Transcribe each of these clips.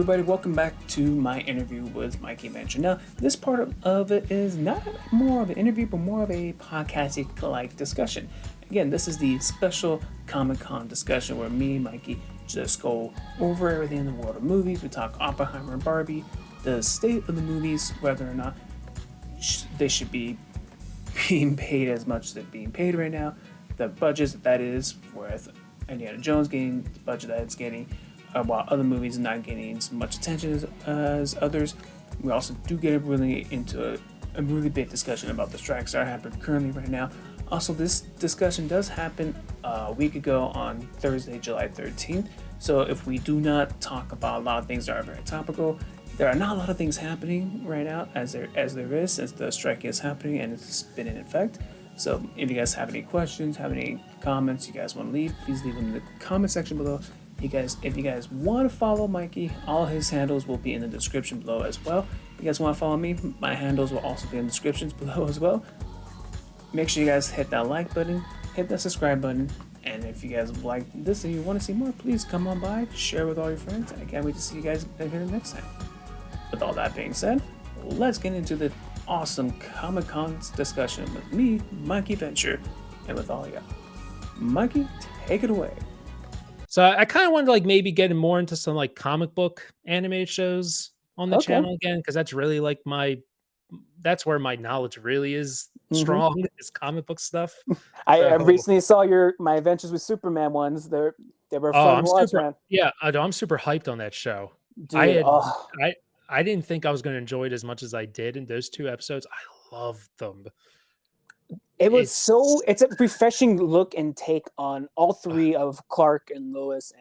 everybody, welcome back to my interview with MikeyVenture. Now, this part of it is not more of an interview, but more of a podcasting-like discussion. Again, this is the special Comic-Con discussion where me and Mikey just go over everything in the world of movies. We talk Oppenheimer and Barbie, the state of the movies, whether or not they should be being paid as much as they're being paid right now, the budgets that is, with Indiana Jones getting the budget that it's getting, while other movies are not getting as much attention as others. We also do get really into a really big discussion about the strikes that are happening currently right now. Also, this discussion does happen a week ago on Thursday, July 13th. So if we do not talk about a lot of things that are very topical, there are not a lot of things happening right now as there is, since the strike is happening and it's been in effect. So if you guys have any questions, have any comments you guys want to leave, please leave them in the comment section below. If you guys want to follow Mikey, all his handles will be in the description below as well. If you guys want to follow me, my handles will also be in the descriptions below as well. Make sure you guys hit that like button, hit that subscribe button, and if you guys like this and you want to see more, please come on by, share with all your friends, and I can't wait to see you guys again next time. With all that being said, let's get into the awesome Comic-Con discussion with me, MikeyVenture, and with all y'all. Mikey, take it away. So I kind of wanted to maybe get more into some comic book animated shows on the channel again, because that's really that's where my knowledge really is strong, is comic book stuff. I recently saw my Adventures with Superman ones. They were fun to watch, man. Yeah, I'm super hyped on that show. Dude, I didn't think I was going to enjoy it as much as I did in those 2 episodes. I loved them. It's a refreshing look and take on all 3 of Clark and Lois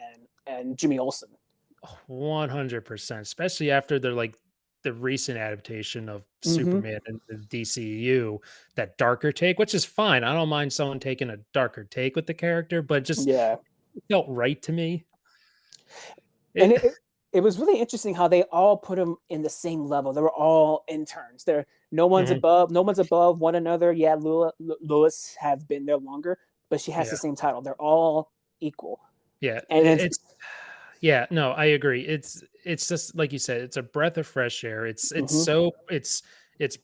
and Jimmy Olsen. 100%, especially after the recent adaptation of Superman and the DCU, that darker take, which is fine. I don't mind someone taking a darker take with the character, but it felt right to me. And it was really interesting how they all put them in the same level. They were all interns. No one's above one another. Yeah, Lois have been there longer, but she has the same title. They're all equal. Yeah, and no, I agree. It's just like you said. It's a breath of fresh air. It's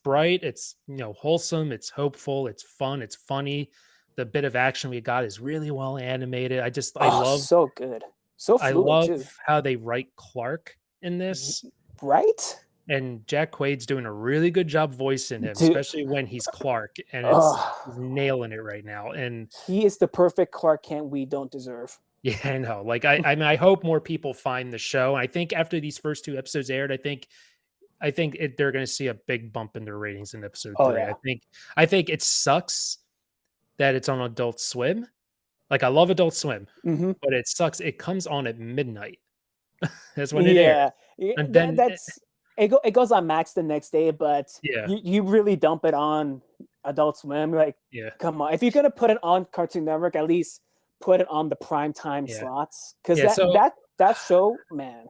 bright. It's wholesome. It's hopeful. It's fun. It's funny. The bit of action we got is really well animated. I love so good. So fluid, I love too. how they write Clark in this. Right? And Jack Quaid's doing a really good job voicing him, especially when he's Clark, and he's nailing it right now. And he is the perfect Clark Kent we don't deserve. Yeah, I know. I hope more people find the show. I think after these first 2 episodes aired, I think they're going to see a big bump in their ratings in episode 3. Yeah. I think it sucks that it's on Adult Swim. I love Adult Swim, but it sucks. It comes on at midnight. That's when it airs. And then it goes on Max the next day, but you really dump it on Adult Swim. Come on. If you're gonna put it on Cartoon Network, at least put it on the prime time slots. Because that show, man.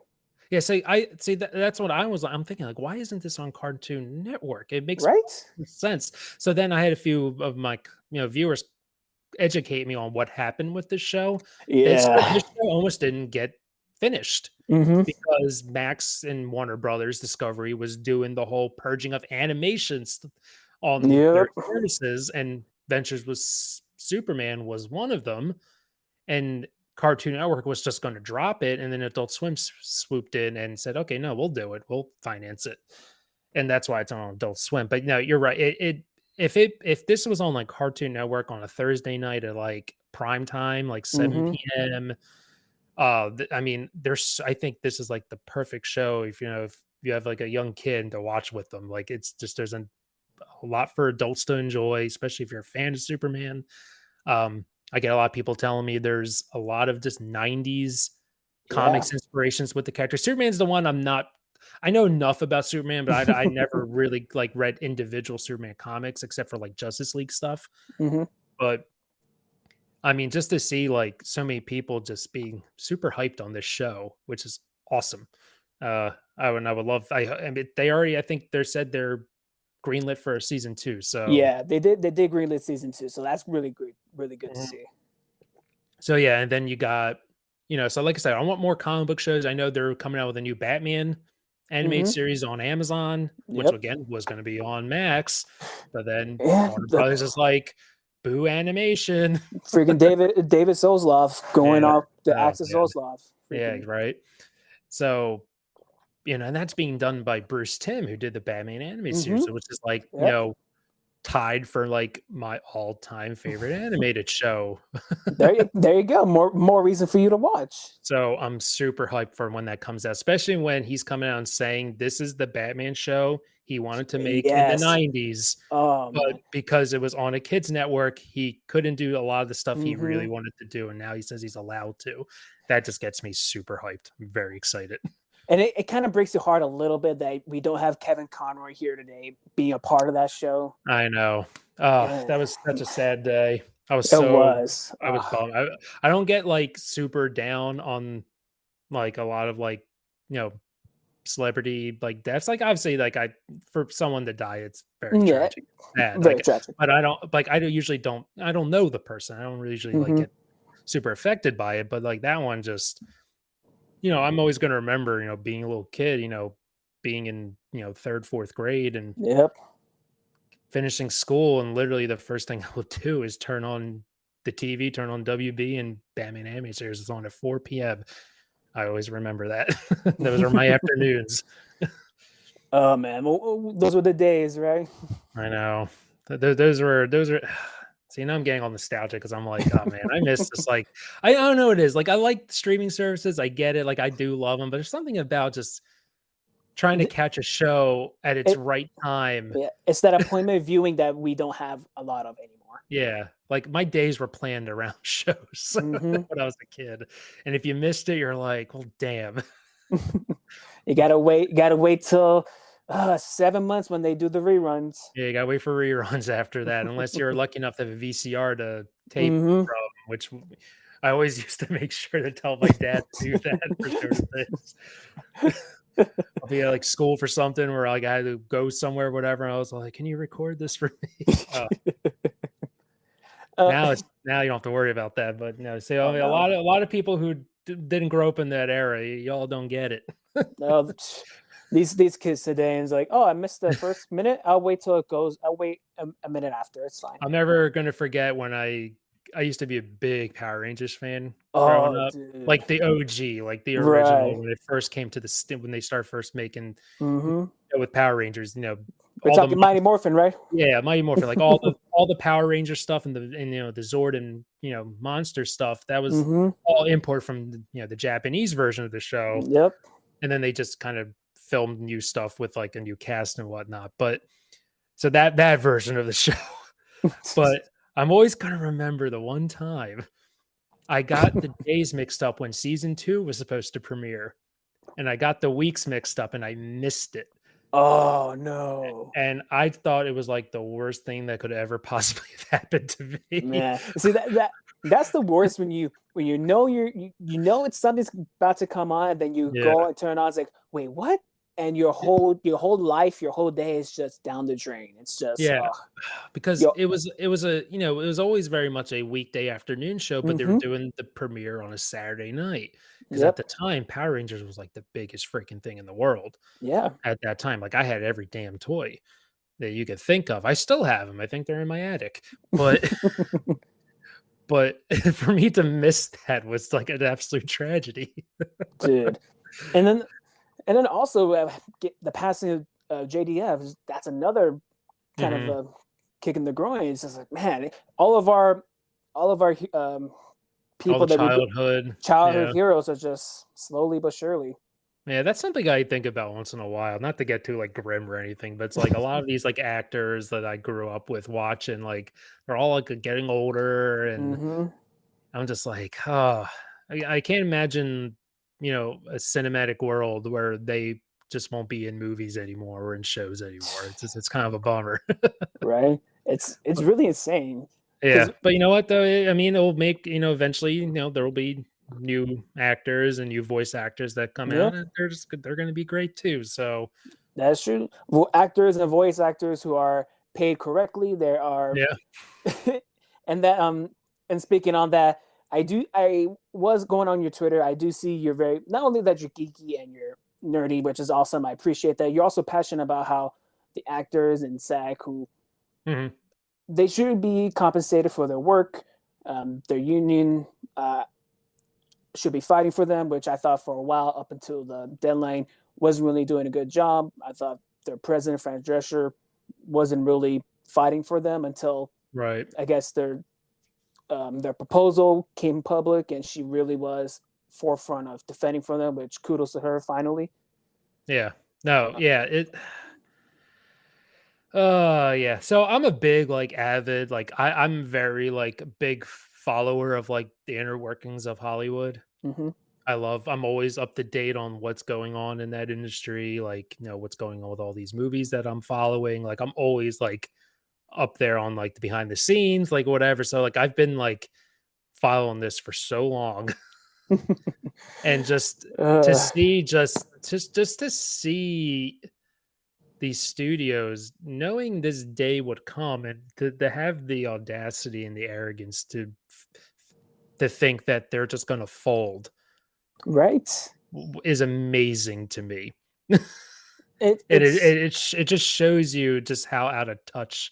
Yeah, that's what I'm thinking. Why isn't this on Cartoon Network? It makes sense. So then I had a few of my viewers educate me on what happened with this show. This show almost didn't get finished because Max and Warner Brothers Discovery was doing the whole purging of animations on their services, and Ventures with Superman was one of them, and Cartoon Network was just going to drop it, and then Adult Swim swooped in and said, okay, no, we'll do it, we'll finance it, and that's why it's on Adult Swim. But no, you're right. If this was on Cartoon Network on a Thursday night at prime time, 7 p.m., I think this is the perfect show if you have a young kid to watch with them. There's a lot for adults to enjoy, especially if you're a fan of Superman. I get a lot of people telling me there's a lot of just 90s comics inspirations with the character. Superman's the one I know enough about Superman, but I never really read individual Superman comics except for Justice League stuff. But just to see so many people just being super hyped on this show, which is awesome. I would love. They already. I think they said they're greenlit for a season 2. So yeah, they did greenlit season 2. So that's really good to see. So yeah, and then you got you know, so like I said, I want more comic book shows. I know they're coming out with a new Batman animated series on Amazon, which again was going to be on Max, but then Warner Brothers is like, boo animation. Freaking David Zaslav going off the Axis Zaslav. Yeah, right. So, you know, and that's being done by Bruce Timm, who did the Batman animated series, which is like, you know, tied for like my all-time favorite animated show. there you go. More reason for you to watch. So I'm super hyped for when that comes out, especially when he's coming out and saying this is the Batman show he wanted to make in the 90s. But man. because it was on a kids network, he couldn't do a lot of the stuff he really wanted to do. And now he says he's allowed to. That just gets me super hyped. I'm very excited. And it kind of breaks your heart a little bit that we don't have Kevin Conroy here today being a part of that show. I know. That was such a sad day. I was bummed. I don't get like super down on like a lot of like, you know, celebrity like deaths. Like obviously like for someone to die, it's very tragic. Very tragic. But I don't know the person. I don't usually like get super affected by it. But like that one just, you know, I'm always going to remember, you know, being a little kid, you know, being in, you know, 3rd, 4th grade and finishing school. And literally the first thing I would do is turn on the TV, turn on WB, and Batman Animated Series is on at 4 p.m. I always remember that. Those are my afternoons. Oh man, those were the days, right? I know. Those were. See, now I'm getting all nostalgic because I'm like, oh man, I miss this. Like, I don't know what it is. Like, I like streaming services. I get it. Like, I do love them, but there's something about just trying to catch a show at its right time. Yeah, it's that appointment viewing that we don't have a lot of anymore. Yeah, like my days were planned around shows when I was a kid, and if you missed it, you're like, well, damn. You gotta wait till 7 months when they do the reruns. Yeah, you gotta wait for reruns after that, unless you're lucky enough to have a VCR to tape from, which I always used to make sure to tell my dad to do that for certain things. I'll be at like school for something where like I had to go somewhere, whatever. And I was like, "Can you record this for me?" Now you don't have to worry about that. But no, see, a lot of people who didn't grow up in that era, y'all don't get it. No, these kids today, and it's like, oh, I missed the first minute. I'll wait till it goes. I'll wait a minute after. It's fine. I'm never gonna forget when I used to be a big Power Rangers fan growing up, dude. like the OG, like the original when it first came to when they started first making with Power Rangers. You know, we're talking Mighty Morphin, right? Yeah, Mighty Morphin, like all the Power Ranger stuff and you know the Zord and you know Monster stuff. That was all import from the Japanese version of the show. Yep. And then they just kind of filmed new stuff with like a new cast and whatnot. But so that version of the show, but I'm always going to remember the one time I got the days mixed up when season 2 was supposed to premiere, and I got the weeks mixed up and I missed it. Oh no. And I thought it was like the worst thing that could ever possibly have happened to me. Yeah. See that's the worst when you know you know it's something's about to come on, and then you go and turn on. It's like, wait, what? And your whole life, your whole day is just down the drain. It's just because it was a it was always very much a weekday afternoon show, but they were doing the premiere on a Saturday night because at the time Power Rangers was like the biggest freaking thing in the world. Yeah, at that time, like I had every damn toy that you could think of. I still have them. I think they're in my attic, but. But for me to miss that was like an absolute tragedy, dude. And then also the passing of JDF. That's another kind of a kick in the groin. It's just like, man, all of our people childhood heroes are just slowly but surely. Yeah, that's something I think about once in a while. Not to get too like grim or anything, but it's like a lot of these like actors that I grew up with watching, like they're all like getting older, and I'm just like, oh, I can't imagine, a cinematic world where they just won't be in movies anymore or in shows anymore. It's kind of a bummer, right? It's really insane. Yeah, but you know what though? I mean, it'll make eventually, there will be new actors and new voice actors that come out, and they're going to be great too. So that's true. Well, actors and voice actors who are paid correctly. There are, and that and speaking on that, I was going on your Twitter. I do see you're very, not only that you're geeky and you're nerdy, which is awesome. I appreciate that. You're also passionate about how the actors in SAG who they should be compensated for their work. Their union should be fighting for them, which I thought for a while up until the deadline wasn't really doing a good job. I thought their president, Frank Drescher, wasn't really fighting for them until I guess their proposal came public and she really was forefront of defending for them, which kudos to her finally. Yeah. No, yeah. Yeah. So I'm a big like avid, like I'm very like big follower of like the inner workings of Hollywood. I'm always up to date on what's going on in that industry, like, you know, what's going on with all these movies that I'm following. Like I'm always like up there on like the behind the scenes, like whatever. So like I've been like following this for so long. And just to see just to see these studios knowing this day would come and to have the audacity and the arrogance to think that they're just going to fold is amazing to me. It just shows you just how out of touch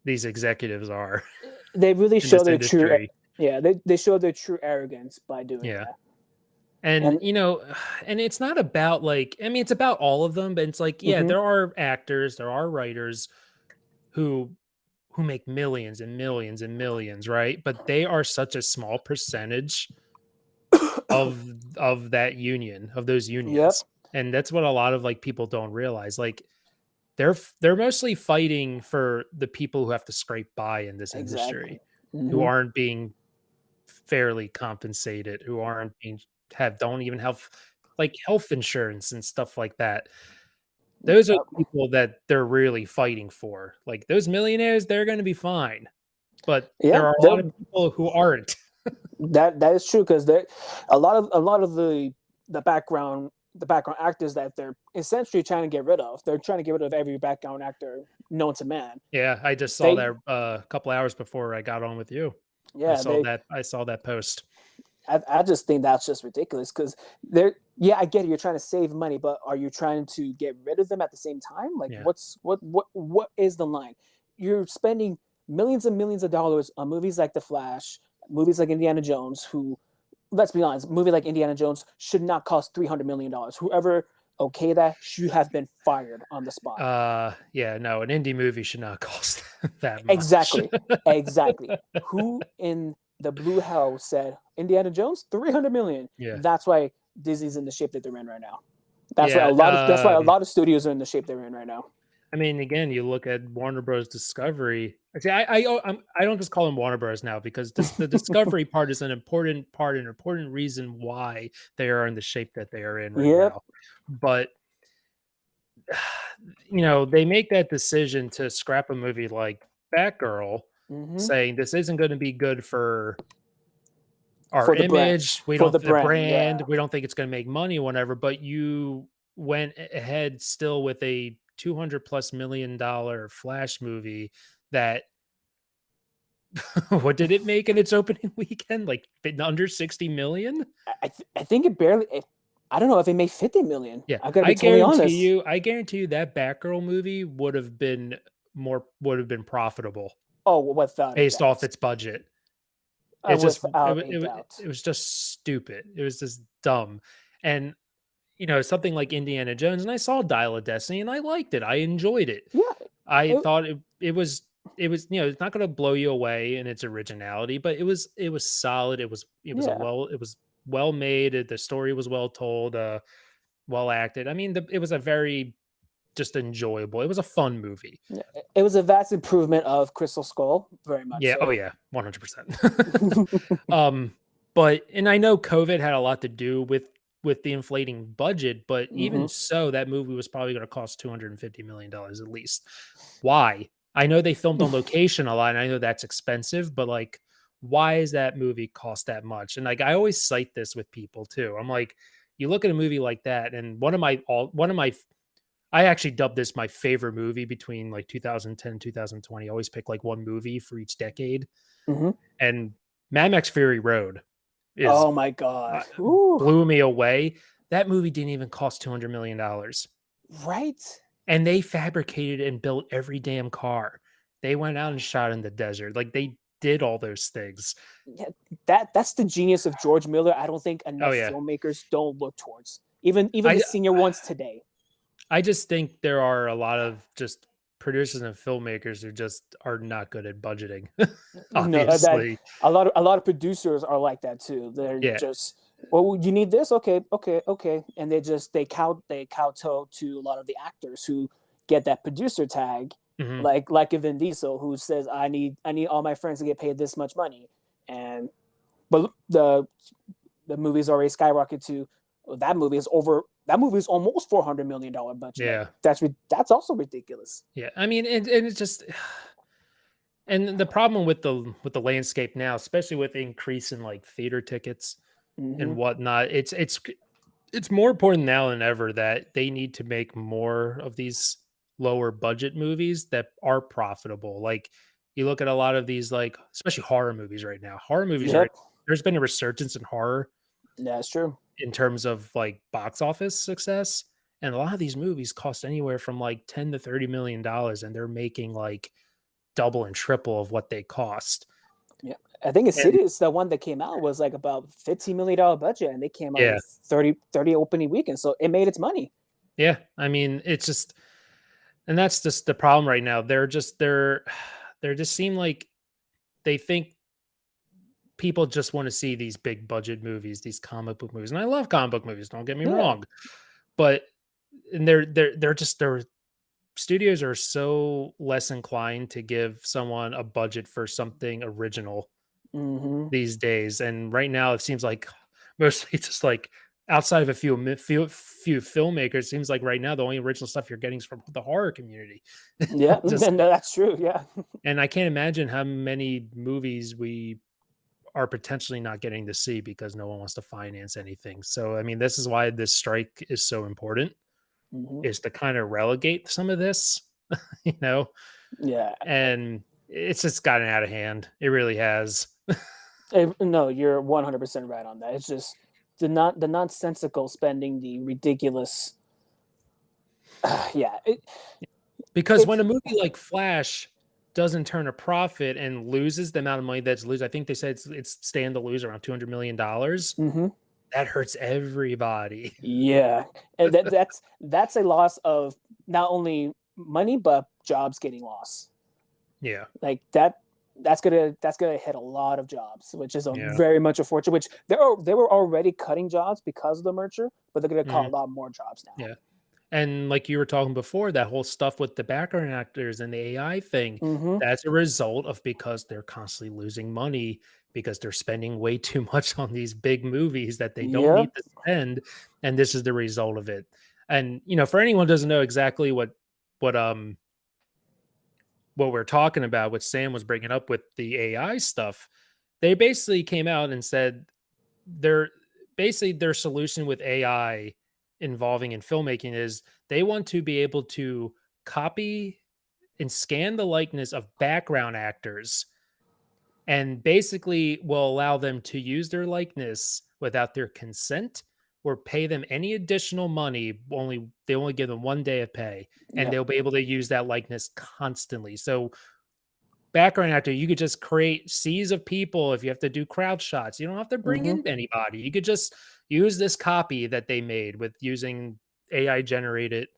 these executives are. They really show their true, they show their true arrogance by doing that. And you know, and it's not about like, I mean, it's about all of them, but it's like, yeah, there are actors, there are writers who make millions and millions and millions, right? But they are such a small percentage of that union, of those unions. And that's what a lot of like people don't realize. Like they're mostly fighting for the people who have to scrape by in this industry, who aren't being fairly compensated, who aren't being don't even have like health insurance and stuff like that. Those are people that they're really fighting for. Like those millionaires, they're going to be fine, but there are a lot of people who aren't. that is true, because a lot of the background actors that they're essentially trying to get rid of. They're trying to get rid of every background actor known to man. Yeah, I just saw that a couple hours before I got on with you. Yeah, I saw that post. I just think that's just ridiculous, because I get it, you're trying to save money, but are you trying to get rid of them at the same time? Like what is the line? You're spending millions and millions of dollars on movies like The Flash, movies like Indiana Jones, who, let's be honest, a movie like Indiana Jones should not cost $300 million. Whoever that should have been fired on the spot. No, an indie movie should not cost that much. Exactly. Who in the blue hell said Indiana Jones $300 million? Yeah, that's why Disney's in the shape that they're in right now. That's why a lot of studios are in the shape they're in right now. I mean, again, you look at Warner Bros. Discovery. See, I don't just call them Warner Bros. Now, because the Discovery part is an important reason why they are in the shape that they are in right now. But you know, they make that decision to scrap a movie like Batgirl, saying this isn't going to be good for our image. We don't the brand. We don't think it's going to make money, whatever. But you went ahead still with a $200+ million Flash movie that what did it make in its opening weekend? Like under 60 million? I think it barely. I don't know if it made 50 million. Yeah, I guarantee you that Batgirl movie would have been profitable. Oh, without based off its budget. It was just stupid. It was just dumb. And you know, something like Indiana Jones, and I saw Dial of Destiny and I liked it. I enjoyed it. Yeah. I thought it was, you know, it's not going to blow you away in its originality, but it was solid. It was well made. The story was well told, well acted. I mean, it was a very just enjoyable. It was a fun movie. Yeah, it was a vast improvement of Crystal Skull, very much. Yeah. So. Oh yeah. 100%. But, and I know COVID had a lot to do with the inflating budget, but even so, that movie was probably going to cost $250 million at least. Why? I know they filmed on location a lot, and I know that's expensive, but like, why is that movie cost that much? And like, I always cite this with people too. I'm like, you look at a movie like that, and I actually dubbed this my favorite movie between like 2010 and 2020. I always pick like one movie for each decade. And Mad Max Fury Road is Oh my god. Ooh. blew me away. That movie didn't even cost $200 million. Right? And they fabricated and built every damn car. They went out and shot in the desert. Like they did all those things. Yeah, that's the genius of George Miller. I don't think Oh enough yeah. filmmakers don't look towards. Even the senior ones today. I just think there are a lot of just producers and filmmakers who just are not good at budgeting. No, that Obviously. a lot of producers are like that too. They're Yeah. just, well, you need this, okay, and they kowtow to a lot of the actors who get that producer tag, Mhm. like a Vin Diesel who says, I need all my friends to get paid this much money, and but the movie's already skyrocketed to that movie is almost $400 million budget. Yeah. That's also ridiculous. Yeah. I mean, and it's just, and the problem with the landscape now, especially with the increase in like theater tickets and whatnot, it's more important now than ever that they need to make more of these lower budget movies that are profitable. Like you look at a lot of these, like especially horror movies right now. Horror movies there's been a resurgence in horror. That's true. In terms of like box office success, and a lot of these movies cost anywhere from like 10 to 30 million dollars, and they're making like double and triple of what they cost. Yeah, I think Insidious, the one that came out, was like about $15 million budget, and they came out with 30 opening weekends, so it made its money. Yeah, I mean, it's just, and that's just the problem right now. They're just seem like they think people just want to see these big budget movies, these comic book movies, and I love comic book movies. Don't get me wrong, but and their studios are so less inclined to give someone a budget for something original these days. And right now, it seems like mostly just like outside of a few filmmakers, it seems like right now the only original stuff you're getting is from the horror community. Yeah, no, that's true. Yeah, and I can't imagine how many movies we are potentially not getting to see because no one wants to finance anything. So, I mean, this is why this strike is so important, is to kind of relegate some of this, you know? Yeah. And it's just gotten out of hand. It really has. No, you're 100% right on that. It's just the nonsensical spending, the ridiculous. Because when a movie like Flash doesn't turn a profit and loses the amount of money that's lose, I think they said it's stand to lose around $200 million. That hurts everybody. Yeah, and that's a loss of not only money but jobs getting lost. Yeah, like that's gonna hit a lot of jobs, which is very much unfortunate. Which they were already cutting jobs because of the merger, but they're gonna cut a lot more jobs now. Yeah. And like you were talking before, that whole stuff with the background actors and the AI thing, that's a result of because they're constantly losing money because they're spending way too much on these big movies that they don't need to spend. And this is the result of it. And, you know, for anyone who doesn't know exactly what we're talking about, what Sam was bringing up with the AI stuff, they basically came out and said their solution with AI involving in filmmaking is they want to be able to copy and scan the likeness of background actors and basically will allow them to use their likeness without their consent or pay them any additional money. They only give them 1 day of pay, and they'll be able to use that likeness constantly. So background actor, you could just create seas of people. If you have to do crowd shots, you don't have to bring in anybody. You could just use this copy that they made with using AI generated,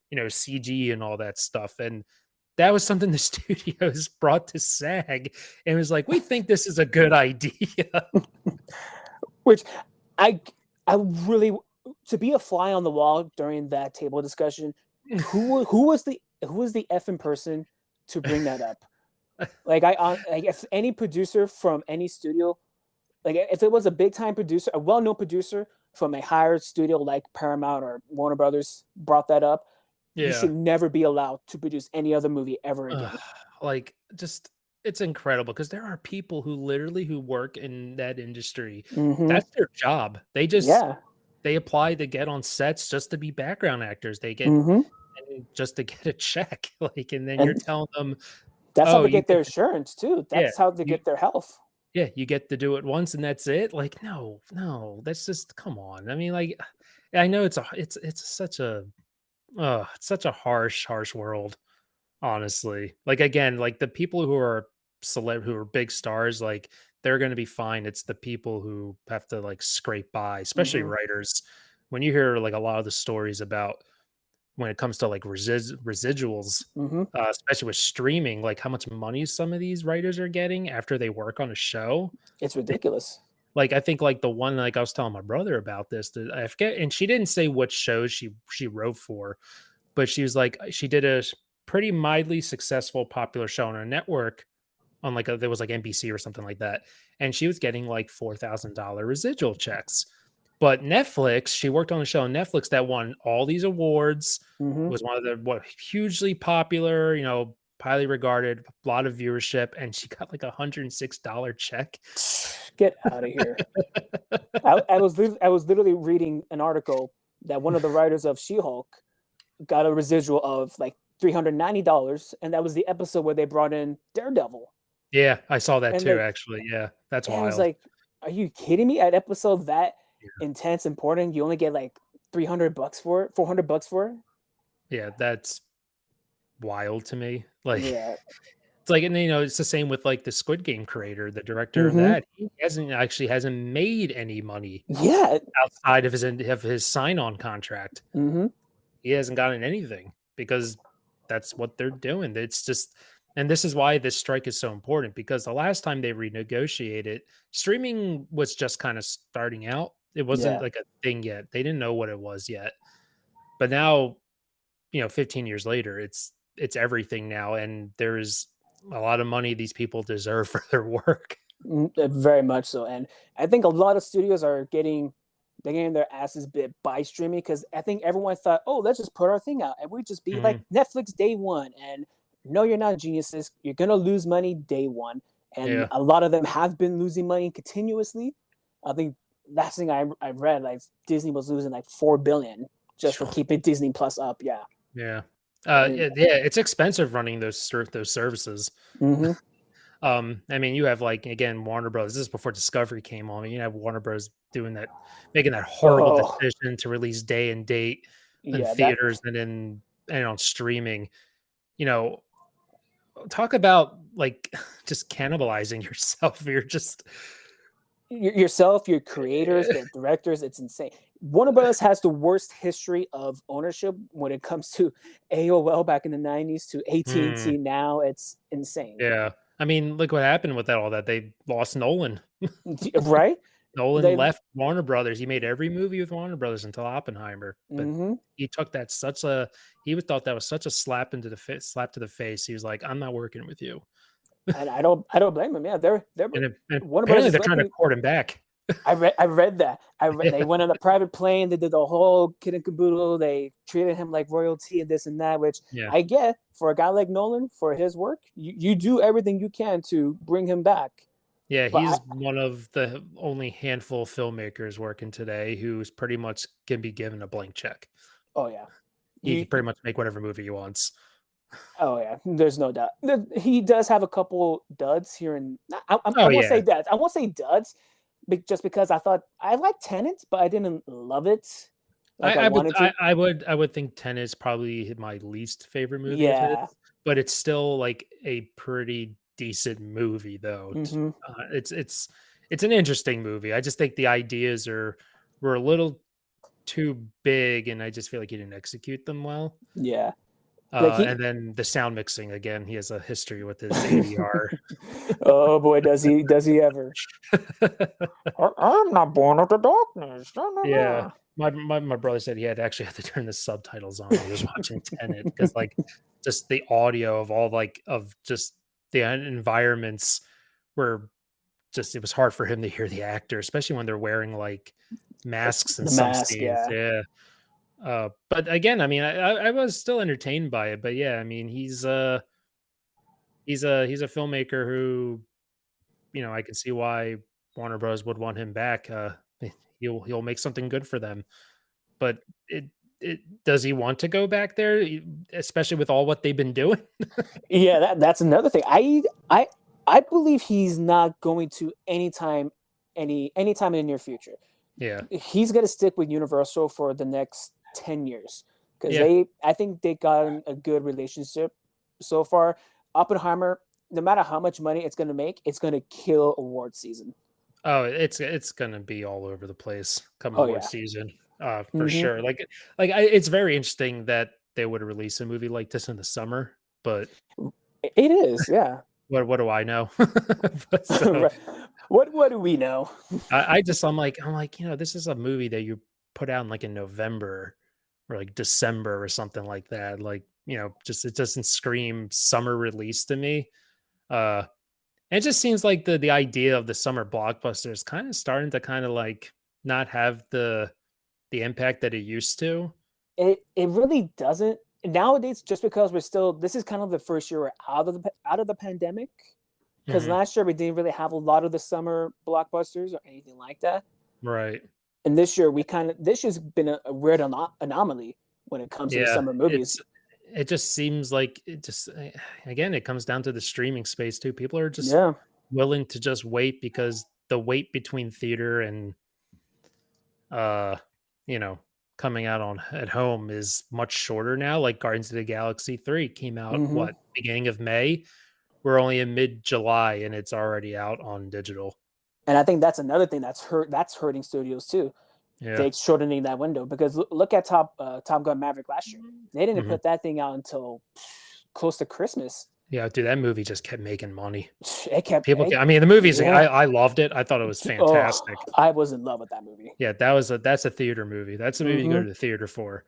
you know, CG and all that stuff. And that was something the studios brought to SAG and was like, we think this is a good idea. Which I really, to be a fly on the wall during that table discussion, who was the effing person to bring that up? Like if any producer from any studio, like if it was a big time producer, a well known producer from a higher studio like Paramount or Warner Brothers brought that up, you should never be allowed to produce any other movie ever again. Like, just it's incredible because there are people who literally work in that industry. That's their job. They just they apply to get on sets just to be background actors. They get just to get a check. Like, and then you're telling them that's how they get their insurance too. That's how they get their health. Yeah, you get to do it once and that's it. Like, no, that's just come on. I mean, like, I know it's such a it's such a harsh world, honestly. Like again, like the people who are who are big stars, like they're gonna be fine. It's the people who have to like scrape by, especially Hmm. writers. When you hear like a lot of the stories about when it comes to like residuals, Hmm. especially with streaming, like how much money some of these writers are getting after they work on a show. It's ridiculous. Like I think like the one like I was telling my brother about this, that I forget, and she didn't say what shows she wrote for, but she was like she did a pretty mildly successful popular show on her network on like there was like NBC or something like that, and she was getting like $4,000 residual checks. But Netflix, she worked on a show on Netflix that won all these awards, Hmm. was one of the what hugely popular, highly regarded, a lot of viewership, and she got like $106 check. Get out of here. I was literally reading an article that one of the writers of She-Hulk got a residual of like $390, and that was the episode where they brought in Daredevil. Yeah, I saw that And too, like, actually. Yeah, that's and I was wild. like, are you kidding me? An episode that Yeah. intense, important, you only get like $300 for it, $400 for it. Yeah, that's wild to me. Like Yeah. it's like, and it's the same with like the Squid Game creator, the director of Hmm. that. He hasn't made any money Yeah. outside of his sign-on contract. Hmm. He hasn't gotten anything because that's what they're doing. It's just, and this is why this strike is so important, because the last time they renegotiated, streaming was just kind of starting out. It wasn't Yeah. like a thing yet. They didn't know what it was yet. But now, 15 years later, it's everything now, and there's a lot of money these people deserve for their work. Very much so. And I think a lot of studios are getting their asses bit by streaming, because I think everyone thought, oh, let's just put our thing out and we just be like Mhm. Netflix day one. And no, you're not geniuses. You're gonna lose money day one. And Yeah. a lot of them have been losing money continuously. I think last thing I read, like Disney was losing like 4 billion just for keeping Disney Plus up. Yeah. Yeah. And Yeah, it's expensive running those services. hmm. I mean, you have like again Warner Bros. This is before Discovery came on. You have Warner Bros. Making that horrible Oh decision to release day and date in yeah, that theaters and on streaming. You know, talk about like just cannibalizing yourself. You're just yourself, your creators, the directors, it's insane. Warner Brothers has the worst history of ownership when it comes to AOL back in the 90s to Hmm, AT&T now. It's insane. yeah. I mean, look what happened with that. All that they lost Nolan. Right? Nolan They left Warner Brothers. He made every movie with Warner Brothers until Oppenheimer, but hmm. he took that such a he was thought that was such a slap to the face. He was like, "I'm not working with you," And I don't blame them. Yeah, they're and Warner Brothers apparently is they're trying to lucky. court him back. I read that. They Yeah, went on a private plane. They did the whole kid and caboodle. They treated him like royalty and this and that, which yeah, I get for a guy like Nolan for his work. You do everything you can to bring him back. yeah. But I, He's one of the only handful of filmmakers working today who's pretty much can be given a blank check. oh yeah, He you can pretty much make whatever movie he wants. oh yeah, there's no doubt. He does have a couple duds here and I Oh won't say yeah, duds. I won't say duds, just because I thought I liked Tenet, but I didn't love it like I wanted to. I would think Ten is probably my least favorite movie of his, Yeah. but it's still like a pretty decent movie though. Hmm. It's an interesting movie. I just think the ideas were a little too big, and I just feel like he didn't execute them well. Yeah. Like he. And then the sound mixing again. He has a history with his ADR. Oh boy, does he ever? I'm not born of the darkness. No, no, Yeah. no. My brother said he actually had to turn the subtitles on when he was watching Tenet because like just the audio of all like of just the environments were just it was hard for him to hear the actor, especially when they're wearing like masks in The some mask, scenes. yeah. Yeah. But again, I mean, I was still entertained by it. But yeah, I mean, he's a filmmaker who I can see why Warner Bros. Would want him back. He'll make something good for them. But it does he want to go back there, especially with all what they've been doing? Yeah, that's another thing. I believe he's not going to anytime in the near future. Yeah. He's going to stick with Universal for the next 10 years because Yeah. I think they got a good relationship so far. Oppenheimer, no matter how much money it's going to make, it's going to kill award season. Oh, it's gonna be all over the place come Oh award yeah. season, for sure. It's very interesting that they would release a movie like this in the summer, but It is, yeah. what do I know? Right. What do we know? I'm like, this is a movie that you put out in like in November or like December or something like that. Like, just it doesn't scream summer release to me. And it just seems like the idea of the summer blockbuster is kind of starting to kind of like not have the impact that it used to. It really doesn't nowadays, just because this is kind of the first year we're out of the pandemic. Because last year we didn't really have a lot of the summer blockbusters or anything like that. Right. And this year this year's been a weird anomaly when it comes to the summer movies. It just seems like again, it comes down to the streaming space too. People are just willing to just wait because the wait between theater and coming out at home is much shorter now. Like Guardians of the Galaxy 3 came out beginning of May. We're only in mid-July and it's already out on digital. And I think that's another thing that's hurting studios too. Yeah. They're shortening that window because look at Top Gun Maverick last year. They didn't put that thing out until close to Christmas. Yeah, dude, that movie just kept making money. The movies. I loved it. I thought it was fantastic. I was in love with that movie. Yeah, that's a theater movie. That's a movie you go to the theater for.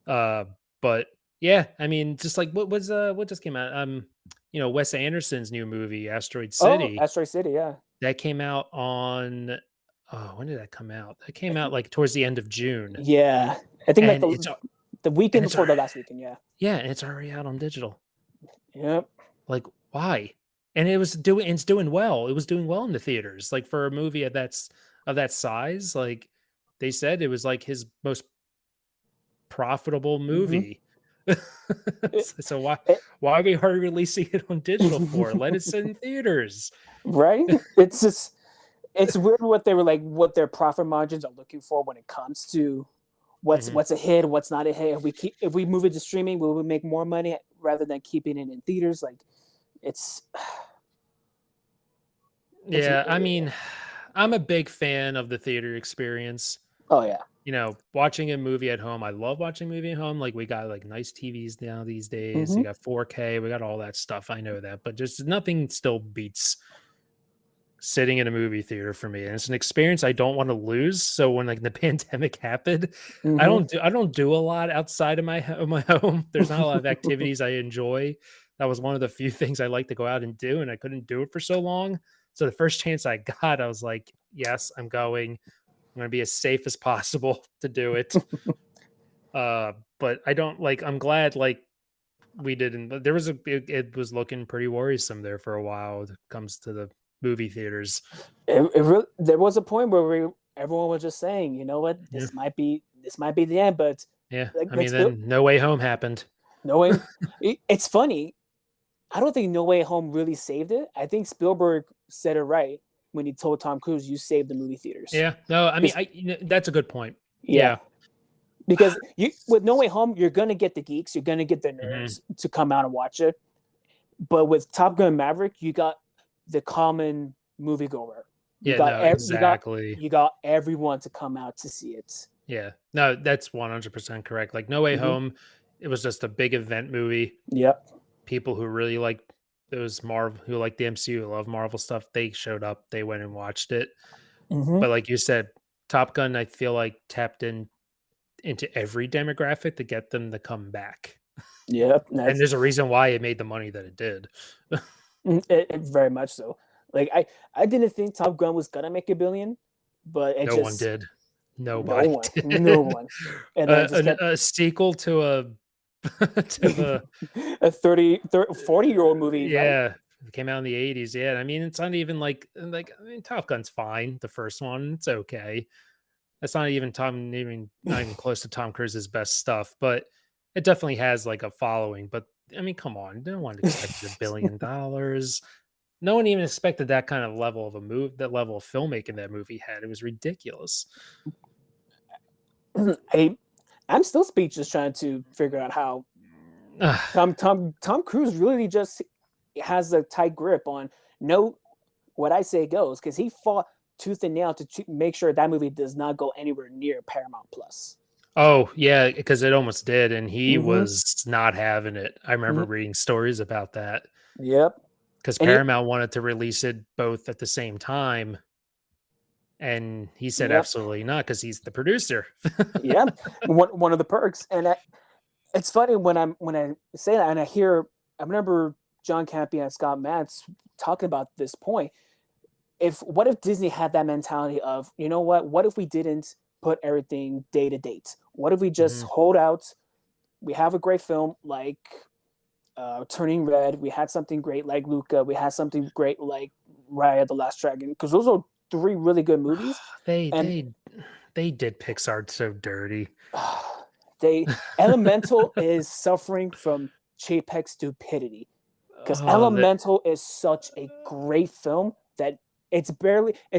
But yeah, I mean, just like what just came out? Wes Anderson's new movie, Asteroid City. Oh, Asteroid City, yeah. That came out on. Oh, when did that come out? That came out like towards the end of June. Yeah, I think like the weekend before the last weekend. Yeah. Yeah, and it's already out on digital. Yep. Like, why? And it's doing well. It was doing well in the theaters. Like for a movie of that size, like they said it was like his most profitable movie. So why are we hardly releasing it on digital for? Let it sit in theaters. Right? It's weird what their profit margins are looking for when it comes to what's a hit, what's not a hit. If we move it to streaming, will we make more money rather than keeping it in theaters? Like it's I mean, I'm a big fan of the theater experience. Oh yeah. Watching a movie at home. I love watching a movie at home. Like we got like nice TVs now these days. You got 4K. We got all that stuff. I know that, but just nothing still beats sitting in a movie theater for me. And it's an experience I don't want to lose. So when like the pandemic happened, I don't do a lot outside of my home. There's not a lot of activities I enjoy. That was one of the few things I like to go out and do, and I couldn't do it for so long. So the first chance I got, I was like, yes, I'm going. I'm going to be as safe as possible to do it. But I don't I'm glad we didn't, it was looking pretty worrisome there for a while when it comes to the movie theaters. There was a point where everyone was just saying, you know what, this might be the end, but then No Way Home happened. No Way. It's funny. I don't think No Way Home really saved it. I think Spielberg said it right when he told Tom Cruise, "You saved the movie theaters." Yeah, no, I mean, that's a good point. Yeah. Because with No Way Home, you're gonna get the geeks, you're gonna get the nerds to come out and watch it. But with Top Gun Maverick, you got the common moviegoer. Exactly. You got everyone to come out to see it. Yeah, no, that's 100% correct. Like No Way Home, it was just a big event movie. Yep. People who really like those Marvel, who like the MCU, love Marvel stuff, they showed up, they went and watched it. But like you said, Top Gun, I feel like tapped into every demographic to get them to come back. Yep. And there's a reason why it made the money that it did. It very much so. Like I didn't think Top Gun was gonna make $1 billion, but no one did. Nobody did. No one. And a sequel to a 40-year-old movie. Yeah. Right? It came out in the 80s. Yeah. I mean, it's not even I mean, Top Gun's fine. The first one, it's okay. That's not even not even close to Tom Cruise's best stuff, but it definitely has like a following. But I mean, come on, no one expected $1 billion. no one even expected that kind of level of that level of filmmaking that movie had. It was ridiculous. I'm still speechless trying to figure out how Tom Cruise really just has a tight grip on what I say goes, because he fought tooth and nail to make sure that movie does not go anywhere near Paramount Plus. Oh yeah, because it almost did, and he was not having it. I remember reading stories about that. Yep. Because Paramount wanted to release it both at the same time, and he said absolutely not, because he's the producer. Yeah, one of the perks, and it's funny when I say that, and I remember John Campea and Scott Matz talking about this point. What if Disney had that mentality of, you know what if we didn't put everything day to date? What if we just hold out? We have a great film like Turning Red. We had something great like Luca. We had something great like Raya the Last Dragon, because those are 3 really good movies. They did Pixar so dirty. Elemental is suffering from JPEG stupidity, because Elemental is such a great film that it's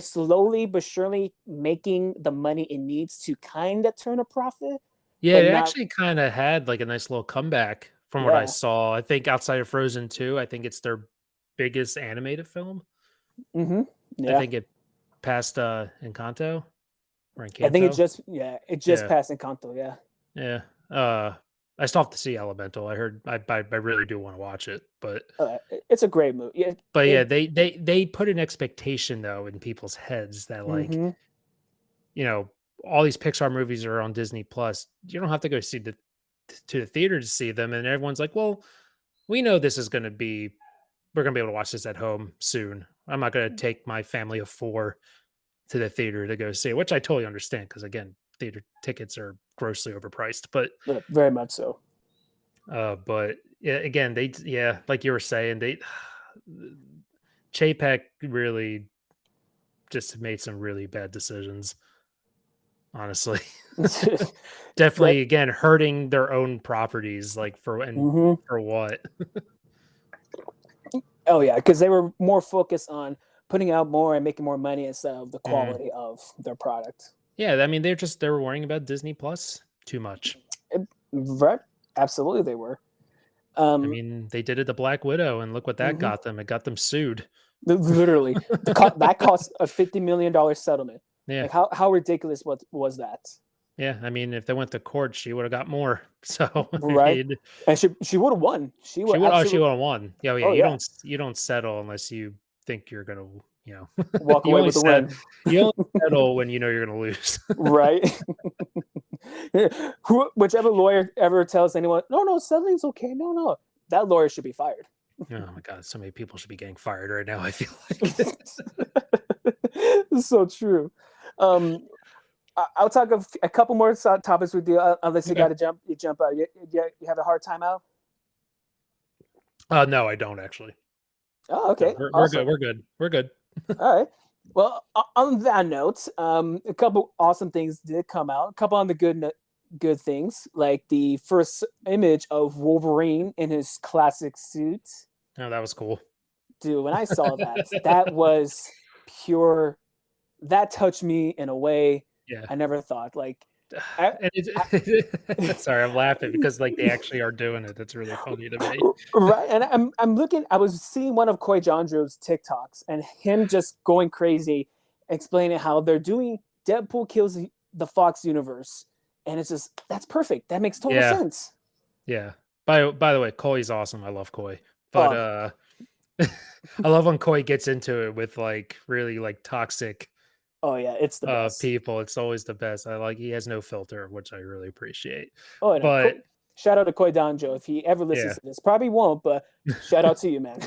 slowly but surely making the money it needs to kind of turn a profit. Yeah, it actually kind of had like a nice little comeback from what I saw. I think outside of Frozen 2, I think it's their biggest animated film. Yeah. I think it passed Encanto or Encanto. I think it just passed Encanto. Yeah. Yeah. I still have to see Elemental. I heard I really do want to watch it, but it's a great movie. Yeah, but they put an expectation though in people's heads that like all these Pixar movies are on Disney Plus. You don't have to go to the theater to see them, and everyone's like, well, we know this is going to be. We're going to be able to watch this at home soon. I'm not going to take my family of 4 to the theater to go see it, which I totally understand, because again, theater tickets are grossly overpriced, but very much so. But yeah, again, like you were saying, Chapek really just made some really bad decisions. Honestly, definitely again hurting their own properties, like for what? Oh yeah, because they were more focused on putting out more and making more money instead of the quality of their product. Yeah, I mean they were worrying about Disney Plus too much. Right, absolutely they were. I mean, they did it to Black Widow, and look what that got them. It got them sued. Literally, that cost a $50 million settlement. Yeah, like how ridiculous was that? Yeah, I mean, if they went to court, she would have got more. So right, and she would have won. She would have won. Yeah, you don't settle unless you think you're gonna, walk away with the win. You only settle when you know you're gonna lose. Right. Whichever lawyer ever tells anyone, no, settling's okay. No, that lawyer should be fired. Oh my God, so many people should be getting fired right now, I feel like. It's so true. I'll talk a couple more topics with you, unless you got to jump out. You have a hard time out? No, I don't actually. Oh, okay. We're awesome. We're good. All right. Well, on that note, a couple awesome things did come out. A couple on the good things, like the first image of Wolverine in his classic suit. Oh, that was cool. Dude, when I saw that was pure. That touched me in a way I never thought. Like, sorry, I'm laughing because like they actually are doing it. That's really funny to me. Right, and I'm looking. I was seeing one of Koi Jandro's TikToks and him just going crazy, explaining how they're doing Deadpool kills the Fox universe, and it's just that's perfect. That makes total sense. Yeah. By the way, Koi's awesome. I love Koi, but I love when Koi gets into it with like really like toxic. Oh yeah, it's the best. People. It's always the best. He has no filter, which I really appreciate. Oh, no, but shout out to Koi Danjo if he ever listens to this. Probably won't, but shout out to you, man.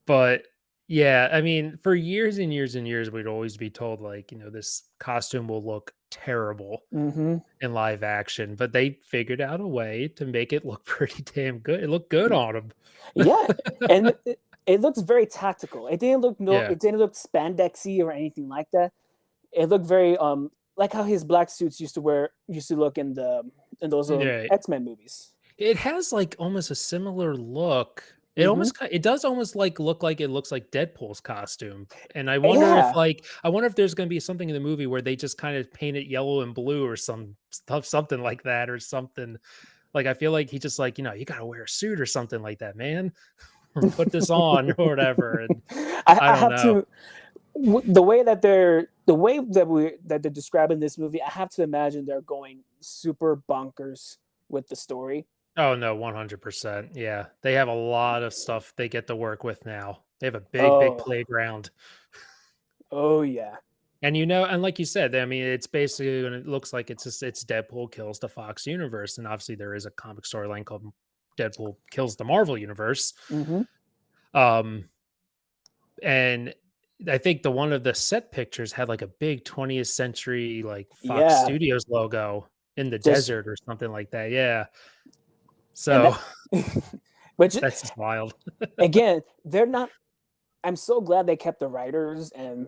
But yeah, I mean, for years and years and years, we'd always be told like, this costume will look terrible in live action, but they figured out a way to make it look pretty damn good. It looked good on him. Yeah, and it looks very tactical. It didn't look it didn't look spandexy or anything like that. It looked very like how his black suits used to look in those X-Men movies. It has like almost a similar look It does almost like look like it looks like Deadpool's costume. And I wonder if there's going to be something in the movie where they just kind of paint it yellow and blue or something like that, or something. Like, I feel like he just like, you got to wear a suit or something like that, man. Or put this on or whatever. And I don't know. The way that they're describing this movie, I have to imagine they're going super bonkers with the story. Oh no, 100%. Yeah, they have a lot of stuff they get to work with now. They have a big playground. Oh yeah. And and like you said, I mean, it's basically, when it looks like it's Deadpool kills the Fox universe, and obviously there is a comic storyline called Deadpool kills the Marvel universe. And I think one of the set pictures had like a big 20th century like Fox Studios logo in the desert or something like that. Yeah. So that's just wild. Again, they're not. I'm so glad they kept the writers and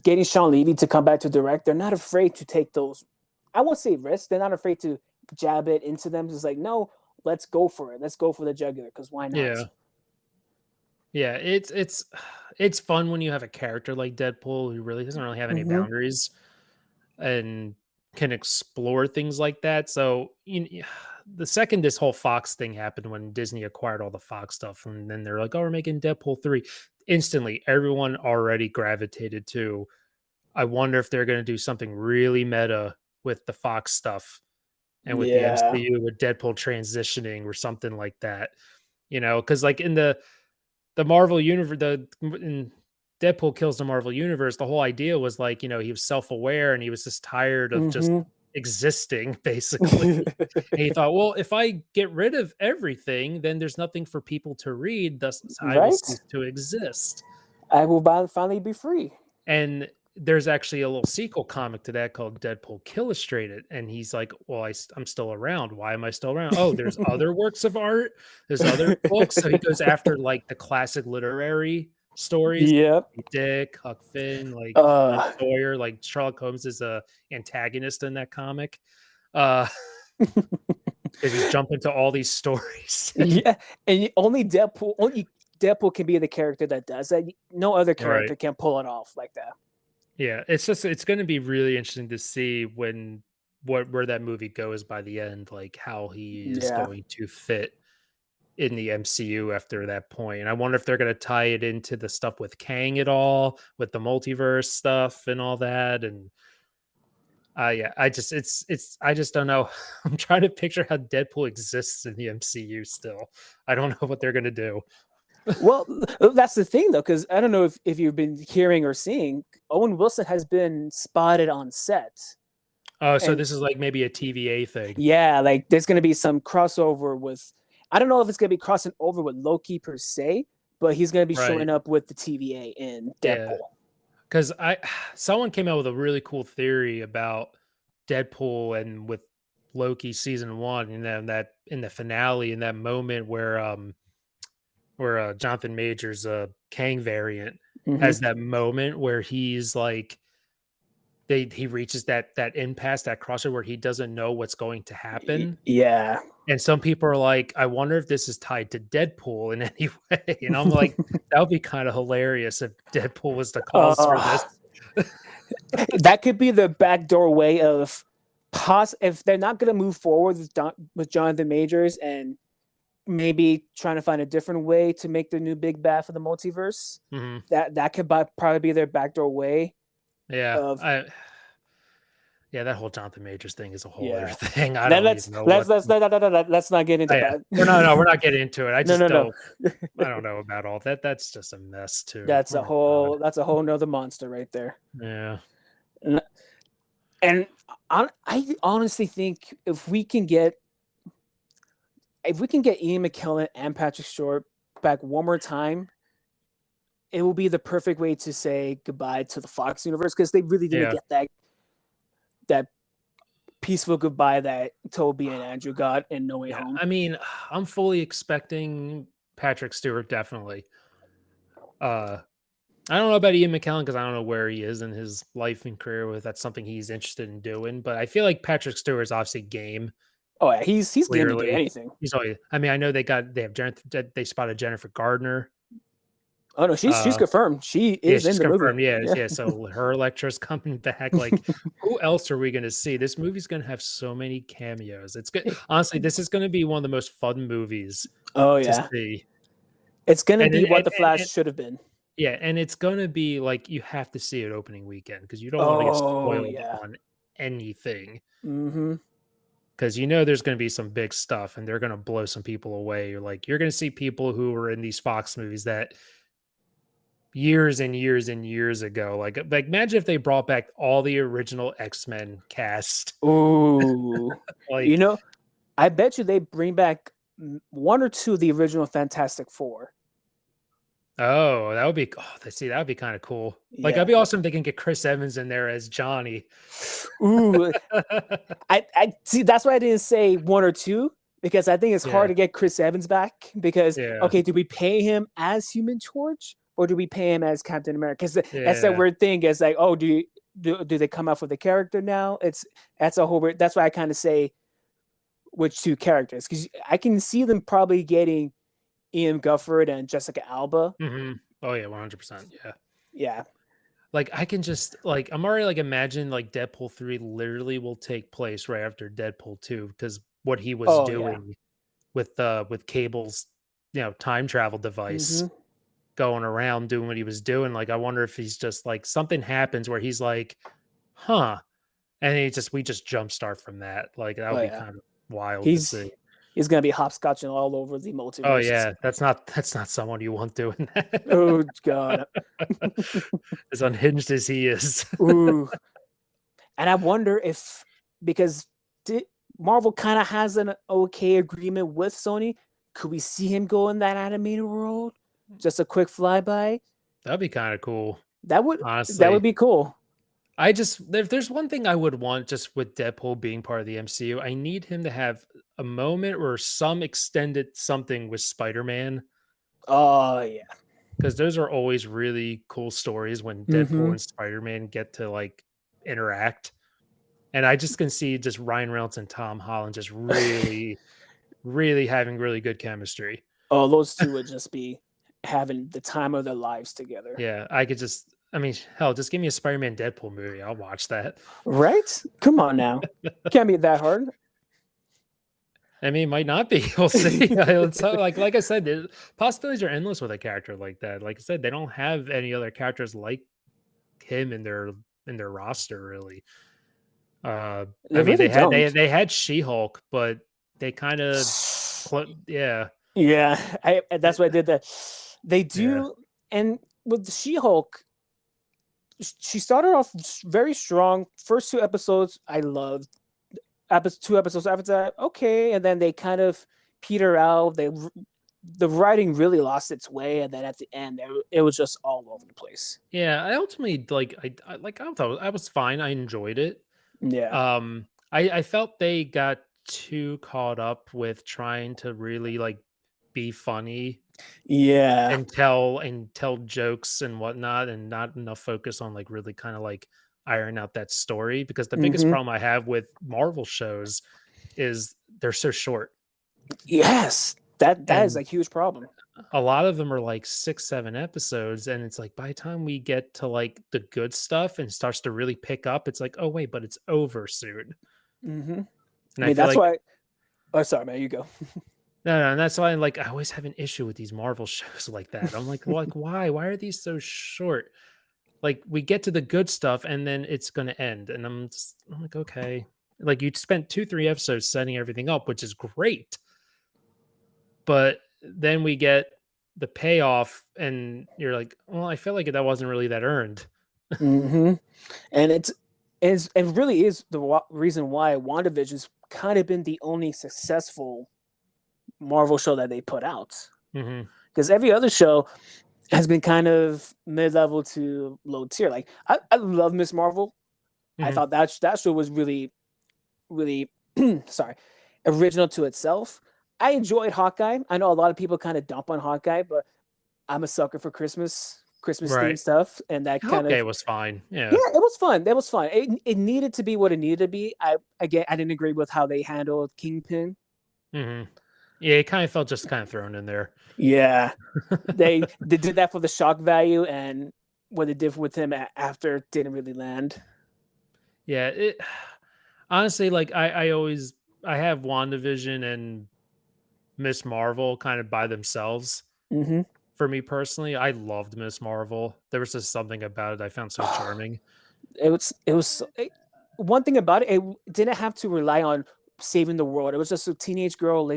getting Sean Levy to come back to direct. They're not afraid to take those, I won't say risks. They're not afraid to jab it into them. It's like, no, let's go for it. Let's go for the jugular, because why not? Yeah. Yeah, it's fun when you have a character like Deadpool who really doesn't really have any boundaries and can explore things like that. So the second this whole Fox thing happened, when Disney acquired all the Fox stuff, and then they're like, "Oh, we're making Deadpool 3," instantly everyone already gravitated to, I wonder if they're going to do something really meta with the Fox stuff and with the MCU, with Deadpool transitioning or something like that. Because like in the Marvel universe, in Deadpool kills the Marvel universe, the whole idea was like, he was self-aware and he was just tired of just existing, basically. And he thought, well, if I get rid of everything, then there's nothing for people to read, thus I will cease to exist. I will finally be free. And there's actually a little sequel comic to that called Deadpool Illustrated. And he's like, well, I'm still around. Why am I still around? Oh, there's other works of art. There's other books. So he goes after like the classic literary stories. Yep. Dick, Huck Finn, like Sawyer, like Sherlock Holmes is a antagonist in that comic. Because he's jumping to all these stories. Yeah. And only Deadpool can be the character that does that. No other character can pull it off like that. Yeah, it's going to be really interesting to see where that movie goes by the end, like how he is going to fit in the MCU after that point. And I wonder if they're going to tie it into the stuff with Kang at all, with the multiverse stuff and all that. And I just don't know. I'm trying to picture how Deadpool exists in the MCU still. I don't know what they're going to do. Well, that's the thing, though, because I don't know if you've been hearing or seeing, Owen Wilson has been spotted on set. Oh, so this is like maybe a TVA thing. Yeah, like there's going to be some crossover with, I don't know if it's going to be crossing over with Loki per se, but he's going to be showing up with the TVA in Deadpool. Because someone came out with a really cool theory about Deadpool and with Loki season 1, and then that in the finale, in that moment where Jonathan Majors, Kang variant, has that moment where he's like, he reaches that impasse, that crossover where he doesn't know what's going to happen. Yeah. And some people are like, I wonder if this is tied to Deadpool in any way. And I'm like, that would be kind of hilarious if Deadpool was the cause for this. That could be the backdoor way of if they're not going to move forward with Jonathan Majors and maybe trying to find a different way to make the new big bad for the multiverse. That could probably be their backdoor way. Yeah. That whole Jonathan Majors thing is a whole other thing. I don't even know. Let's not get into that. We're not getting into it. I just don't. I don't know about all that. That's just a mess too. That's a whole nother monster right there. Yeah. And I honestly think if we can get Ian McKellen and Patrick Stewart back one more time, it will be the perfect way to say goodbye to the Fox universe, because they really didn't get that peaceful goodbye that Toby and Andrew got in No Way Home. I mean, I'm fully expecting Patrick Stewart, definitely. I don't know about Ian McKellen because I don't know where he is in his life and career, if that's something he's interested in doing. But I feel like Patrick Stewart is obviously game Oh yeah, he's game to do Clearly, anything. he's always. I mean, I know they spotted Jennifer Gardner. Oh no, she's confirmed. She Yeah, is in she's the movie. confirmed. Yeah, Yeah. yeah. So her Electra's coming back. Like, who else are we going to see? This movie's going to have so many cameos. It's good. Honestly, this is going to be one of the most fun movies Oh to yeah, see. it's gonna And be it, what the and Flash should have been. yeah, and it's going to be like you have to see it opening weekend because you don't want to get Oh spoiled yeah. on anything. Mm-hmm. Because there's going to be some big stuff and they're going to blow some people away. You're going to see people who were in these Fox movies that years and years and years ago. Like imagine if they brought back all the original X-Men cast. Ooh. Like, I bet you they bring back one or two of the original Fantastic Four. oh, that would be that would be kind of cool. Like, Yeah. that'd be awesome if they can get Chris Evans in there as Johnny. Ooh. I see, that's why I didn't say one or two, because I think it's hard Yeah. to get Chris Evans back because Yeah. okay, do we pay him as Human Torch or do we pay him as Captain America? Because that's that Yeah. weird thing. It's like, oh, do they come out for the character now? That's a whole weird. That's why I kind of say which two characters, because I can see them probably getting Ian Gufford and Jessica Alba. Mm-hmm. Oh yeah, 100%. Yeah. Yeah. Like, I can just like I'm already like imagine like Deadpool 3 literally will take place right after Deadpool 2 because what he was doing with Cable's time travel device going around doing what he was doing. Like, I wonder if he's just like something happens where he's like, huh, and we just jumpstart from that. Like, that would be kind of wild to see. He's gonna be hopscotching all over the multiverse. Oh yeah, that's not someone you want doing that. Oh god. As unhinged as he is. Ooh. And I wonder if, because Marvel kind of has an okay agreement with Sony, could we see him go in that animated world? Just a quick flyby? That'd be kind of cool. That would honestly be cool. If there's one thing I would want just with Deadpool being part of the MCU, I need him to have a moment or some extended something with Spider-Man. Oh yeah. Because those are always really cool stories when Deadpool and Spider-Man get to like interact. And I just can see just Ryan Reynolds and Tom Holland just really, really having really good chemistry. Oh, those two would just be having the time of their lives together. Yeah, hell, just give me a Spider-Man Deadpool movie. I'll watch that. Right? Come on now. Can't be that hard. I mean, it might not be. We'll see. Like I said, the possibilities are endless with a character like that. Like I said, they don't have any other characters like him in their roster, really. They had She-Hulk, but they kind of, yeah. That's why I did that. They do, and with the She-Hulk, she started off very strong. First 2 episodes, I loved. 2 episodes after that, okay, and then they kind of peter out. The writing really lost its way, and then at the end, it was just all over the place. Yeah, I ultimately I thought I was fine. I enjoyed it. Yeah. I felt they got too caught up with trying to really like be funny. Yeah. And tell jokes and whatnot, and not enough focus on like really kind of like iron out that story, because the biggest problem I have with Marvel shows is they're so short. Yes, that is a huge problem. A lot of them are like 6-7 episodes, and it's like by the time we get to like the good stuff and starts to really pick up, it's like, oh wait, but it's over soon. And I mean, that's why. Oh, sorry, man, you go. No, and that's why I always have an issue with these Marvel shows like that. I'm like, well, why are these so short? Like, we get to the good stuff and then it's going to end. And I'm like, okay. Like, you spent 2-3 episodes setting everything up, which is great. But then we get the payoff and you're like, well, I feel like that wasn't really that earned. And it really is the reason why WandaVision's kind of been the only successful Marvel show that they put out. Because every other show has been kind of mid-level to low tier. Like, I love Miss Marvel. I thought that show was really, really original to itself. I enjoyed Hawkeye. I know a lot of people kind of dump on Hawkeye, but I'm a sucker for Christmas Christmas Right. themed stuff, and that kind Okay, of it was fine. Yeah. yeah, it was fun. That was fun. It needed to be what it needed to be. I didn't agree with how they handled Kingpin. Mhm. Yeah, it kind of felt just kind of thrown in there. Yeah, they did that for the shock value, and what they did with him after didn't really land. Yeah, it honestly, like I have WandaVision and Miss Marvel kind of by themselves. Mm-hmm. For me personally, I loved Miss Marvel. There was just something about it I found so charming. One thing about it, it didn't have to rely on saving the world. It was just a teenage girl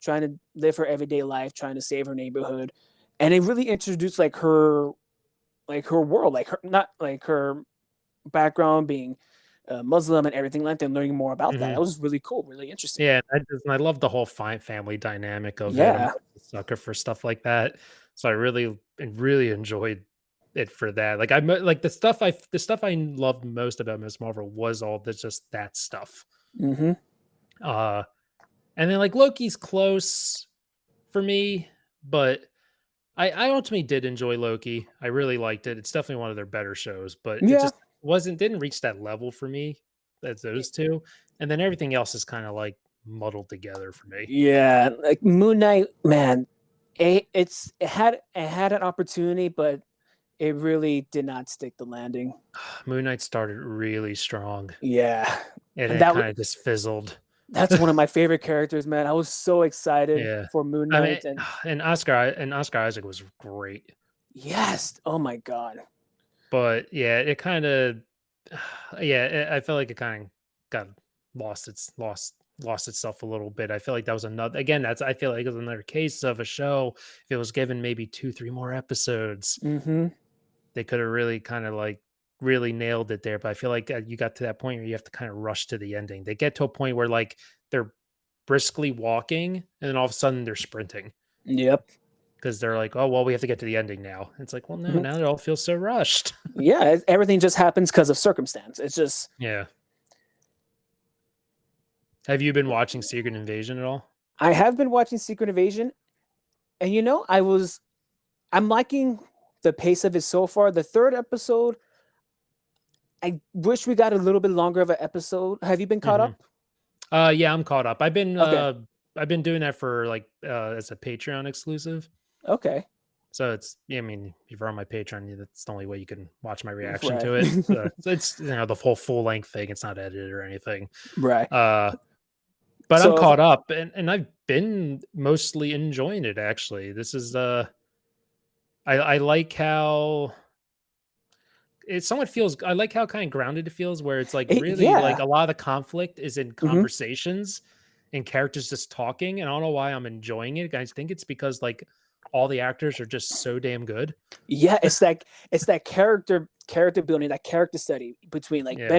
trying to live her everyday life, trying to save her neighborhood, and it really introduced like her world, like her not like her background being Muslim and everything like that, and learning more about that. Mhm. That was really cool, really interesting. Yeah, I love the whole fine family dynamic of it. I'm Yeah. a sucker for stuff like that. So I really enjoyed it for that. Like like the stuff I loved most about Miss Marvel was all the just that stuff. Mm-hmm. Uh and then like Loki's close for me, but I ultimately did enjoy Loki. I really liked it. It's definitely one of their better shows, but it Yeah. just didn't reach that level for me as those two. And then everything else is kind of like muddled together for me. Yeah. Like Moon Knight, man, it had an opportunity, but it really did not stick the landing. Moon Knight started really strong Yeah. and And it kind of just fizzled. that's one of my favorite characters, man. I was so excited Yeah. for Moon I mean, Knight, and Oscar Isaac was great. yes, oh my god. But yeah, it kind of I felt like it kind of got lost itself a little bit. I feel like that was another again, that's I feel like it was another case of a show. If it was given maybe 2, 3 more episodes, Mm-hmm. they could have really kind of like really nailed it there. But I feel like you got to that point where you have to kind of rush to the ending. They get to a point where like they're briskly walking and then all of a sudden they're sprinting Yep. because they're like, oh well, we have to get to the ending now. It's like, well, no, Mhm. now it all feels so rushed. Yeah, everything just happens because of circumstance. It's just Yeah. Have you been watching Secret Invasion at all? I have been watching Secret Invasion, and I'm liking the pace of it so far. The third episode, I wish we got a little bit longer of an episode. Have you been caught Mhm. up? Yeah, I'm caught up. Okay. I've been doing that for like as a Patreon exclusive. Okay. So it's yeah, I mean, if you're on my Patreon, that's the only way you can watch my reaction Right. to it. So it's the whole full length thing. It's not edited or anything. Right. Uh but I'm So caught up and I've been mostly enjoying it actually. This is I like how it somewhat feels I like how kind of grounded it feels where it's like really like yeah. a lot of the conflict is in Hmm. conversations and characters just talking. And I don't know why I'm enjoying it. I think it's because like all the actors are just so damn good. Yeah, it's that character building, that character study between like Yeah.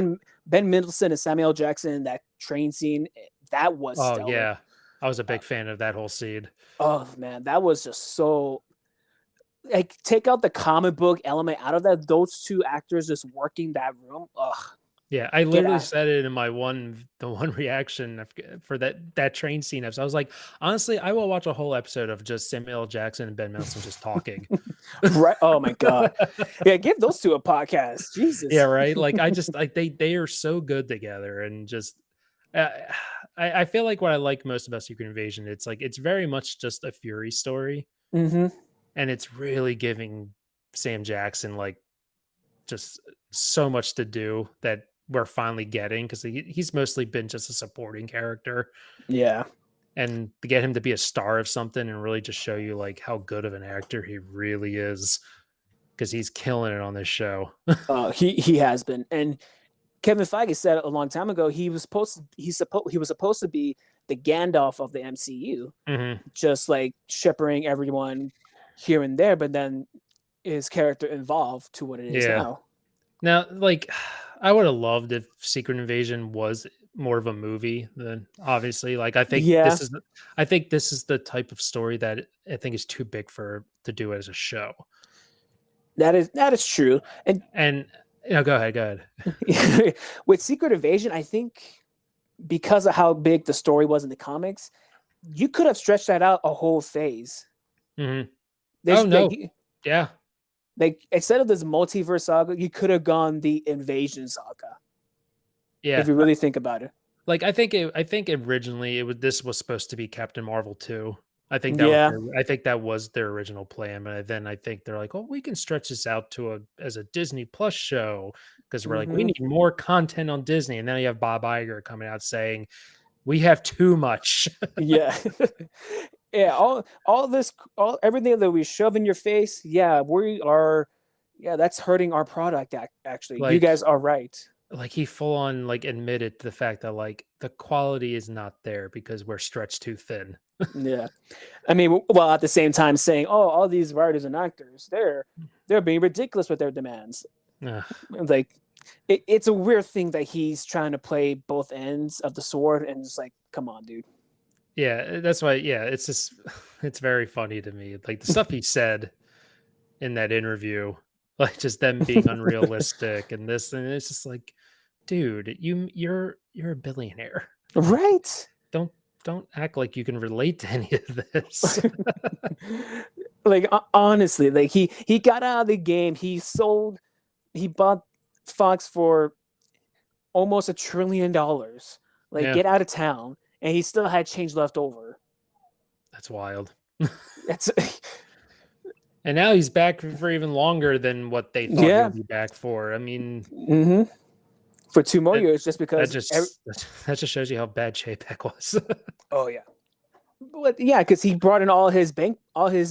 Ben Mendelsohn and Samuel Jackson. That train scene, that was Oh stellar. yeah. I was a Uh, big fan of that whole scene. oh man, that was just so like take out the comic book element out of that. Those two actors just working that room. Ugh, Yeah, I get literally out. said it in my the one reaction for that train scene. I was like, honestly, I will watch a whole episode of just Samuel L. Jackson and Ben Mendelsohn just talking. Right? Oh my god. Yeah, give those two a podcast. Yeah, Jesus. right. Like I just like they are so good together, and just uh, I feel like what I like most about Secret Invasion, it's like it's very much just a Fury story, Hmm. and it's really giving Sam Jackson like just so much to do that we're finally getting because he's mostly been just a supporting character, Yeah. and to get him to be a star of something and really just show you like how good of an actor he really is because he's killing it on this show. He has been. And Kevin Feige said a long time ago he was supposed to be the Gandalf of the MCU, Hmm. just like shepherding everyone here and there, but then his character evolved to what it is Yeah. now. Now, like, I would have loved if Secret Invasion was more of a movie than obviously. Like, Yeah, I think this is the type of story that I think is too big for to do as a show. that is true. And And go ahead, go ahead. with Secret Invasion, I think because of how big the story was in the comics, you could have stretched that out a whole phase. Hmm. There's Oh like no, yeah, Like instead of this multiverse saga, you could have gone the invasion saga. Yeah, if you really think about it. Like I think originally this was supposed to be Captain Marvel 2. I think that was their original plan, but then I think they're like, "Oh, we can stretch this out to as a Disney Plus show because we're like, we need more content on Disney." And then you have Bob Iger coming out saying, "We have too much." Yeah. Yeah, all everything that we shove in your face, we are that's hurting our product actually. You guys are right. Like he full on like admitted to the fact that like the quality is not there because we're stretched too thin. Yeah. I mean, well, at the same time saying, "Oh, all these writers and actors, they're being ridiculous with their demands." Like it's a weird thing that he's trying to play both ends of the sword and it's like, come on, dude. Yeah, that's why it's just it's very funny to me. Like the stuff he said in that interview, like just them being unrealistic and this, and it's just like, dude, you're a billionaire. Right? Don't act like you can relate to any of this. Like honestly, like he got out of the game. He bought Fox for almost $1 trillion. Like get out of town, and he still had change left over. That's wild. That's and now he's back for even longer than what they thought he would be back for. I mean, for 2 more years, just because that just shows you how bad Chapek was. Oh yeah, but because he brought in all his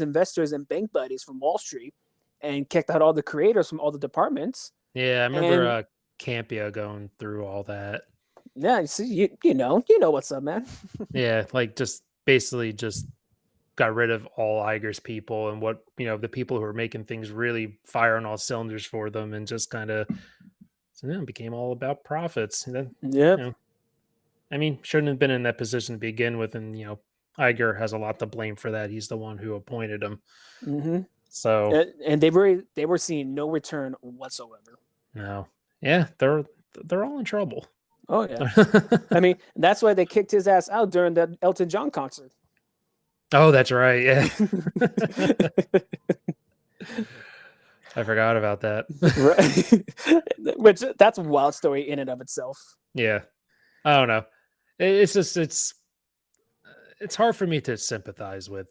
investors and bank buddies from Wall Street, and kicked out all the creators from all the departments. Yeah, I remember Campia going through all that. Yeah, see, you know what's up, man. Yeah, like just basically just got rid of all Iger's people and what the people who were making things really fire on all cylinders for them, and just kind of it became all about profits. And then, I mean, shouldn't have been in that position to begin with, and Iger has a lot to blame for that. He's the one who appointed him. So, and they were seeing no return whatsoever. No, yeah, they're all in trouble. Oh yeah, I mean that's why they kicked his ass out during that Elton John concert. Oh, that's right. Yeah. I forgot about that. Right. Which that's a wild story in and of itself. Yeah. I don't know. It's just it's hard for me to sympathize with.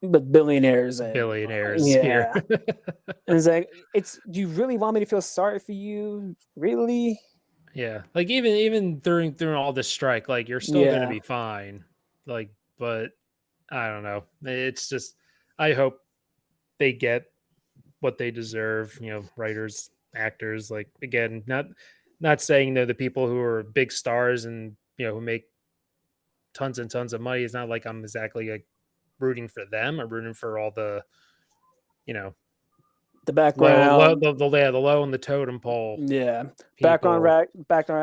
But billionaires here. And it's like, do you really want me to feel sorry for you? Really? Yeah. Like even during all this strike, like you're still gonna be fine. Like, but I don't know. It's just I hope they get what they deserve, writers, actors. Like again, not saying they're the people who are big stars and who make tons and tons of money. It's not like I'm exactly like rooting for them. I'm rooting for all the the background, the low on the totem pole. Yeah, background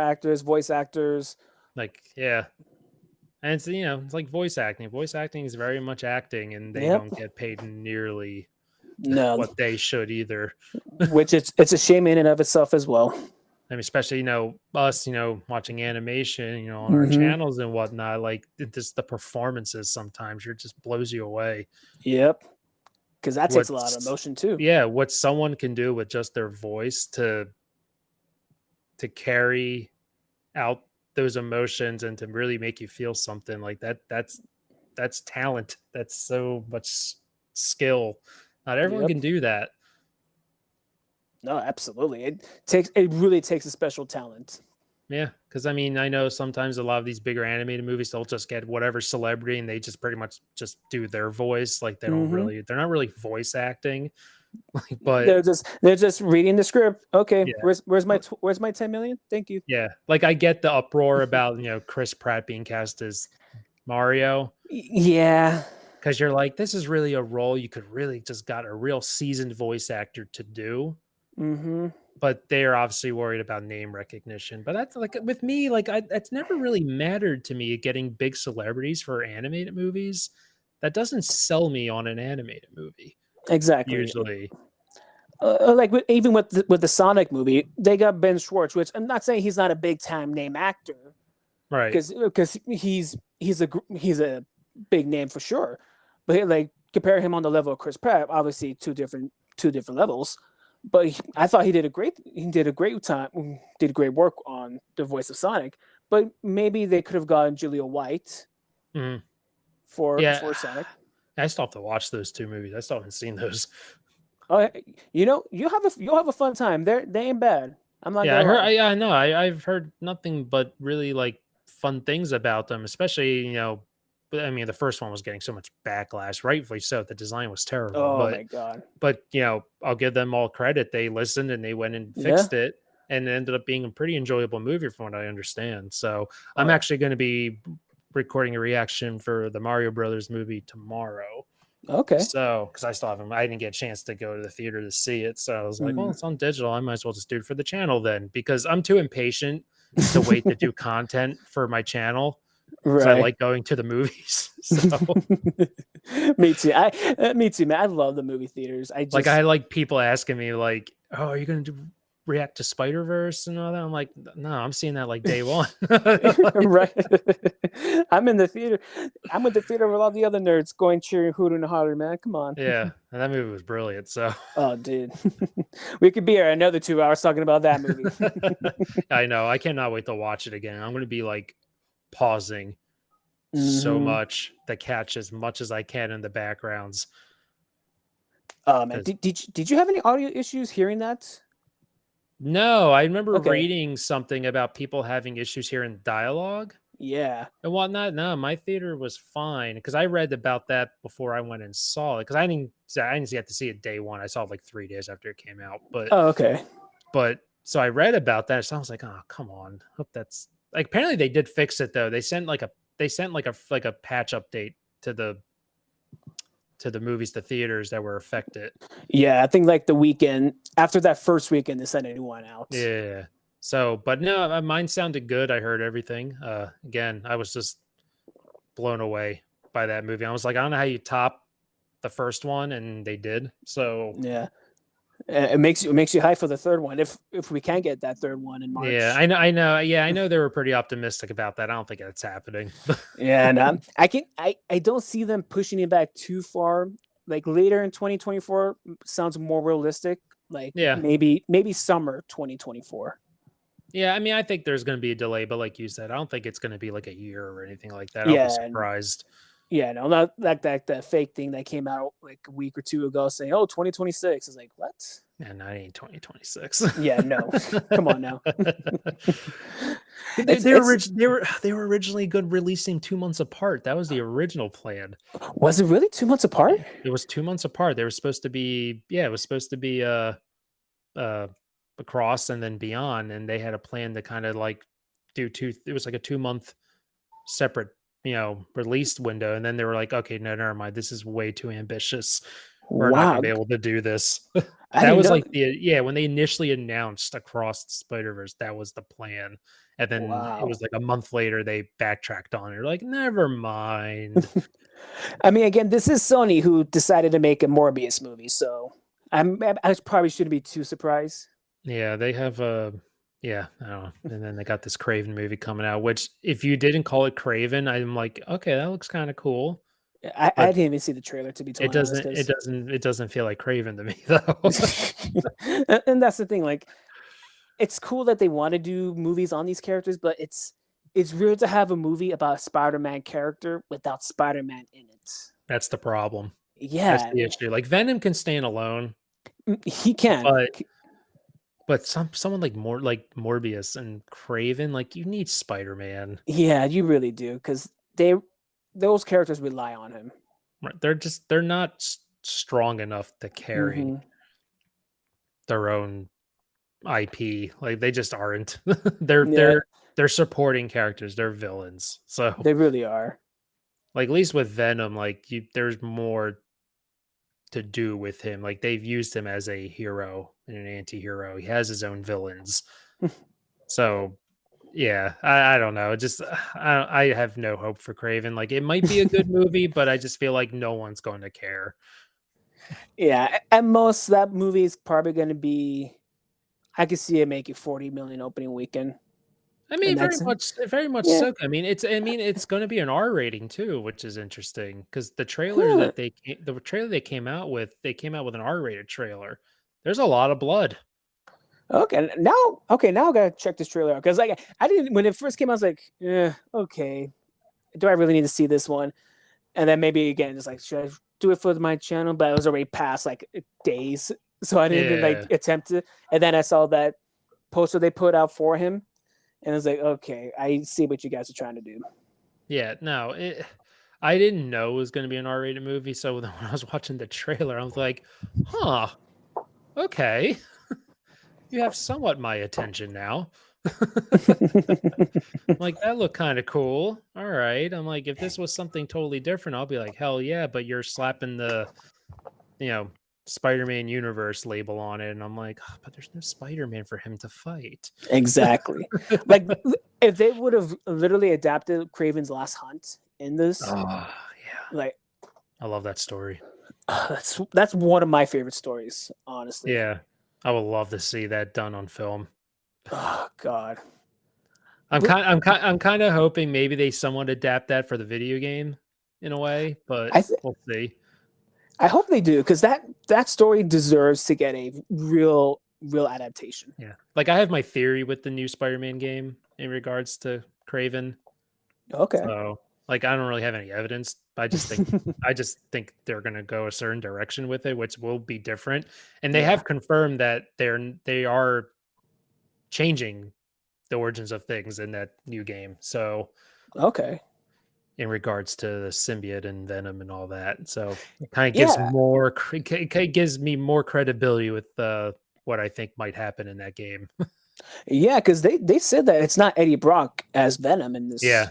actors, voice actors. Like and it's it's like voice acting. Voice acting is very much acting, and they don't get paid nearly what they should either. Which it's a shame in and of itself as well. I mean, especially us, watching animation, on our channels and whatnot. Like just the performances sometimes just blows you away. Yep, because that takes a lot of emotion too. Yeah, what someone can do with just their voice to carry out those emotions and to really make you feel something like that. That's talent. That's so much skill. Not everyone can do that. No, absolutely. It really takes a special talent. Yeah, because I mean, I know sometimes a lot of these bigger animated movies, they'll just get whatever celebrity and they just pretty much just do their voice. Like they're not really voice acting. But they're just reading the script. Okay, where's my 10 million? Thank you. Yeah, like I get the uproar about Chris Pratt being cast as Mario. Yeah, because you're like, this is really a role you could really just got a real seasoned voice actor to do. But they're obviously worried about name recognition. But that's like with me, like that's never really mattered to me. Getting big celebrities for animated movies, that doesn't sell me on an animated movie. Exactly. Usually, even with the Sonic movie, they got Ben Schwartz, which I'm not saying he's not a big time name actor, right? Because he's a big name for sure, but like compare him on the level of Chris Pratt, obviously two different two different levels. But I thought he did a great work on the voice of Sonic. But maybe they could have gotten Julia White for Sonic. I still have to watch those two movies. I still haven't seen those. You'll have a fun time. They ain't bad. I'm not. Yeah, I know. I've heard nothing but really like fun things about them, especially I mean, the first one was getting so much backlash, rightfully so. The design was terrible. Oh my god! But I'll give them all credit. They listened and they went and fixed it, and it ended up being a pretty enjoyable movie, from what I understand. So I'm actually going to be recording a reaction for the Mario Brothers movie tomorrow. Okay. So, because I didn't get a chance to go to the theater to see it. So I was like, well, it's on digital. I might as well just do it for the channel then, because I'm too impatient to wait to do content for my channel. Right. I like going to the movies. So. Me too. Me too, man. I love the movie theaters. I like people asking me like, oh, are you going to react to Spider-Verse and all that? I'm like, no, I'm seeing that like day one. Right. I'm in the theater. I'm with the theater with all the other nerds going cheering, hooting and hollering, man. Come on. Yeah. And that movie was brilliant. So. Oh, dude. We could be here another 2 hours talking about that movie. I know. I cannot wait to watch it again. I'm going to be like pausing so much to catch as much as I can in the backgrounds. Man, did you have any audio issues hearing that? No, I remember reading something about people having issues hearing dialogue. Yeah. And whatnot. No, my theater was fine, because I read about that before I went and saw it, because I didn't get to see it day one. I saw it like 3 days after it came out. But okay. But so I read about that, so I was like, oh, come on. Hope that's like, apparently they did fix it though. They sent like a patch update to the movies, the theaters that were affected. Yeah, I think like the weekend after that first weekend, they sent a new one out. Yeah. So, but no, mine sounded good. I heard everything. Again, I was just blown away by that movie. I was like, I don't know how you top the first one, and they did. So yeah, it makes you hype for the third one if we can get that third one in March. Yeah, I know. Yeah, I know they were pretty optimistic about that. I don't think that's happening. Yeah, and I don't see them pushing it back too far. Like later in 2024 sounds more realistic. Like maybe summer 2024. Yeah, I mean, I think there's going to be a delay, but like you said, I don't think it's going to be like a year or anything like that. I'll be surprised. Yeah, no, not like that fake thing that came out like a week or two ago saying, "Oh, 2026." Is like, what? Man, that ain't 2026. Yeah, no. Come on now. They were originally good releasing 2 months apart. That was the original plan. Was it really 2 months apart? It was 2 months apart. They were supposed to be, it was supposed to be Across and then Beyond, and they had a plan to kind of like do it was like a 2 month separate release window, and then they were like, okay, no, never mind, this is way too ambitious, we're not gonna be able to do this. That was like when they initially announced Across the Spider-Verse, that was the plan, and then it was like a month later they backtracked on it. They're like, never mind. I mean, again, this is Sony who decided to make a Morbius movie, so I probably shouldn't be too surprised. Yeah, they have I don't know. And then they got this Craven movie coming out, which if you didn't call it Craven, I'm like, okay, that looks kind of cool. I didn't even see the trailer, to be totally honest. It doesn't feel like Craven to me though. And that's the thing, like, it's cool that they want to do movies on these characters, but it's weird to have a movie about a Spider-Man character without Spider-Man in it. That's the problem. Yeah, that's the issue. Like Venom can stand alone. He can, but someone like Morbius and Craven, like, you need Spider-Man. Yeah, you really do, because those characters rely on him. Right, they're not strong enough to carry their own IP. Like, they just aren't. They're supporting characters. They're villains. So they really are. Like, at least with Venom, like, there's more to do with him. Like, they've used him as a hero and an anti-hero. He has his own villains. So yeah, I don't know. Just I have no hope for Craven. Like, it might be a good movie, but I just feel like no one's going to care. Yeah, at most that movie is probably going to be, I could see it making 40 million opening weekend. I mean, And that's very much yeah. so. I mean, it's going to be an R rating too, which is interesting because Huh. the trailer they came out with, they came out with an R rated trailer. There's a lot of blood. Okay, now I gotta check this trailer out because like I didn't when it first came out. I was like, yeah, okay, do I really need to see this one? And then maybe again, just like, should I do it for my channel? But it was already past like days, so I didn't even like Yeah, attempt it. And then I saw that poster they put out for him, and I was like, okay, I see what you guys are trying to do. yeah. No, I didn't know it was going to be an R rated movie, so then when I was watching the trailer, I was like, huh, okay, you have somewhat my attention now. Like, that looked kinda cool. Alright. I'm like, if this was something totally different, I'll be like, "Hell yeah," but you're slapping the, you know, Spider-Man universe label on it, and I'm like, "Ah, but there's no Spider-Man for him to fight." Exactly. Like if they would have literally adapted Craven's Last Hunt in this, Oh, yeah. like I love that story. that's one of my favorite stories, honestly. Yeah. I would love to see that done on film. Oh God. I'm kinda hoping maybe they somewhat adapt that for the video game in a way, but I th- we'll see. I hope they do because that story deserves to get a real adaptation. Yeah. Like, I have my theory with the new Spider-Man game in regards to Craven. Okay. So, like, I don't really have any evidence. I just think they're gonna go a certain direction with it, which will be different. And they Yeah. have confirmed that they are changing the origins of things in that new game. So, Okay. in regards to the symbiote and Venom and all that, so it kind of gives Yeah. it gives me more credibility with what I think might happen in that game. Yeah, because they said that it's not Eddie Brock as Venom in this Yeah.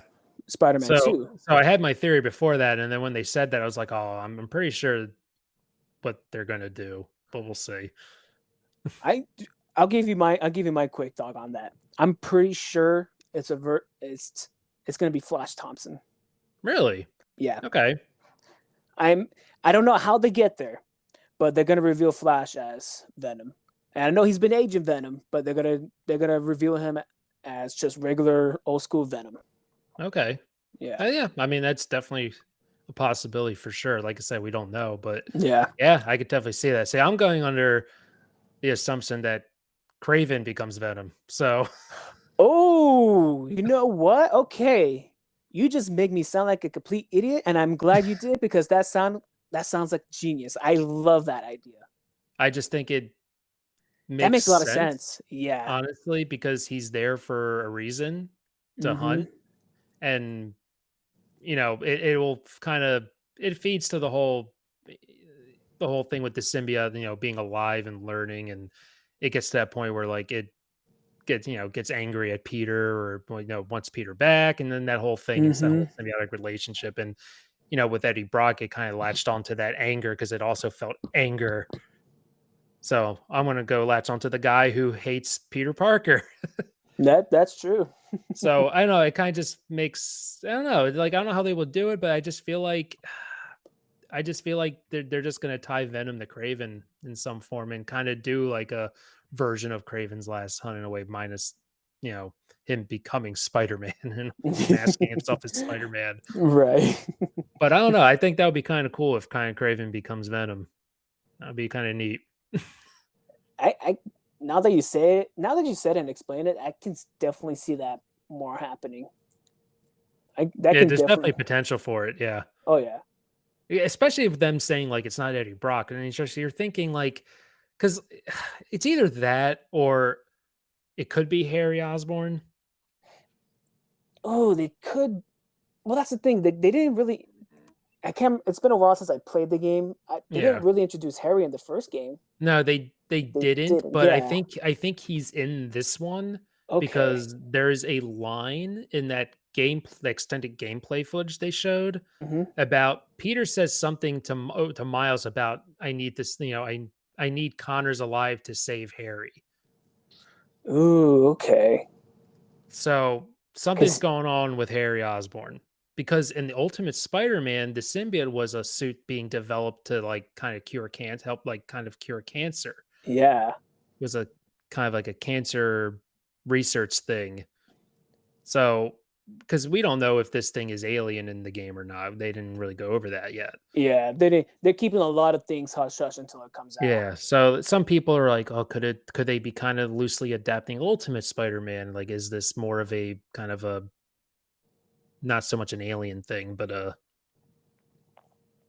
Spider-Man So 2. so I had my theory before that, and then when they said that, I was like, "Oh, I'm pretty sure what they're gonna do, but we'll see." I I'll give you my quick thought on that. I'm pretty sure it's gonna be Flash Thompson. Really? Yeah. Okay. I'm I don't know how they get there, but they're gonna reveal Flash as Venom. And I know he's been Agent Venom, but they're gonna reveal him as just regular old school Venom. Okay. Yeah. Yeah, I mean, that's definitely a possibility for sure. Like I said, we don't know, but Yeah. yeah, I could definitely see that. See, I'm going under the assumption that Craven becomes Venom. So, Oh, you know what? Okay. You just make me sound like a complete idiot, and I'm glad you did because that sounds like genius. I love that idea. I just think it That makes makes a lot of sense, sense. Yeah. honestly, because he's there for a reason to Mhm. hunt, and it will kind of it feeds to the whole thing with the symbiote, being alive and learning, and it gets to that point where like it gets angry at Peter, or wants Peter back, and then that whole thing is that whole Mhm. symbiotic relationship. And with Eddie Brock, it kind of latched onto that anger because it also felt anger. So I'm gonna go latch onto the guy who hates Peter Parker. That's true. So I don't know. It kind of just makes I don't know. Like I don't know how they will do it, but I just feel like they're just gonna tie Venom to Craven in some form and kind of do like a version of Craven's Last Hunt in a way, minus him becoming Spider-Man and masking himself as Spider-Man. Right. But I don't know. I think that would be kind of cool if kind of Craven becomes Venom. That'd be kind of neat. I now that you said it and explained it, I can definitely see that more happening. I that Yeah, can there's definitely definitely. potential for it. Yeah. Oh yeah. Yeah, especially with them saying like it's not Eddie Brock, and then you're thinking like, because it's either that or it could be Harry Osborn. Oh, they could. Well, that's the thing. They didn't really. I can't. It's been a while since I played the game. They didn't Yeah, really introduce Harry in the first game. no, they They didn't, didn't. but Yeah. I think he's in this one Okay. because there's a line in that the extended gameplay footage they showed Hmm. about Peter says something to Miles about I need this, I need Connors alive to save Harry. Ooh. Okay. So something's Because going on with Harry Osborn because in the Ultimate Spider-Man, the symbiote was a suit being developed to like kind of cure cancer, help like kind of cure cancer. yeah. It was a kind of like a cancer research thing. So, because we don't know if this thing is alien in the game or not. They didn't really go over that yet. Yeah, they're keeping a lot of things hush hush until it comes out. Yeah. So some people are like, oh, could they be kind of loosely adapting Ultimate Spider-Man? Like, is this more of a kind of a not so much an alien thing, but a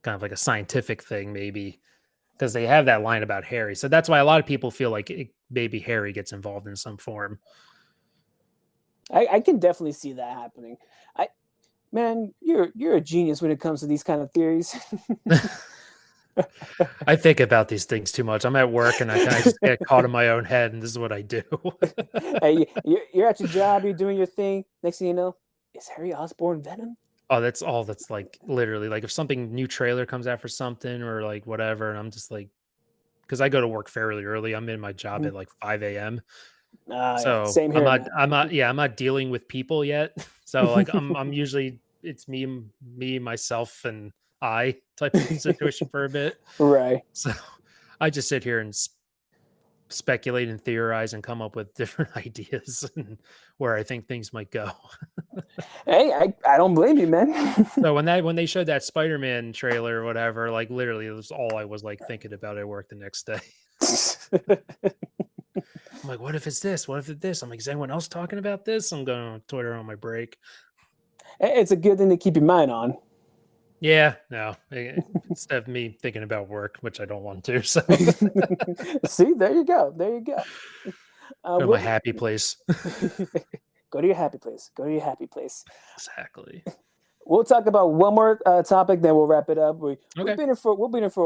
kind of like a scientific thing, maybe? Because they have that line about Harry. So that's why a lot of people feel like maybe Harry gets involved in some form. I can definitely see that happening. Man, you're a genius when it comes to these kind of theories. I think about these things too much. I'm at work and I kind of just get caught in my own head, and this is what I do. Hey, you're at your job, you're doing your thing. Next thing you know, is Harry Osborn Venom? Oh, that's all. That's like literally like if something new trailer comes out for something or like whatever, and I'm just like, because I go to work fairly early. I'm in my job at like 5 a.m. Yeah, So same here. I'm not dealing with people yet. So like I'm usually it's me, myself, and I type of situation for a bit. Right. So I just sit here and speculate and theorize and come up with different ideas and where I think things might go. Hey, I don't blame you, man. So when they showed that Spider-Man trailer or whatever, like literally it was all I was like thinking about at work the next day. I'm like, what if it's this? What if it's this? I'm like, is anyone else talking about this? I'm going on Twitter on my break. It's a good thing to keep your mind on. Yeah, no, instead of me thinking about work, which I don't want to. So see, there you go. There you go. Go to my happy place. Go to your happy place. Go to your happy place. Exactly. We'll talk about one more topic, then we'll wrap it up. We've Okay. been here for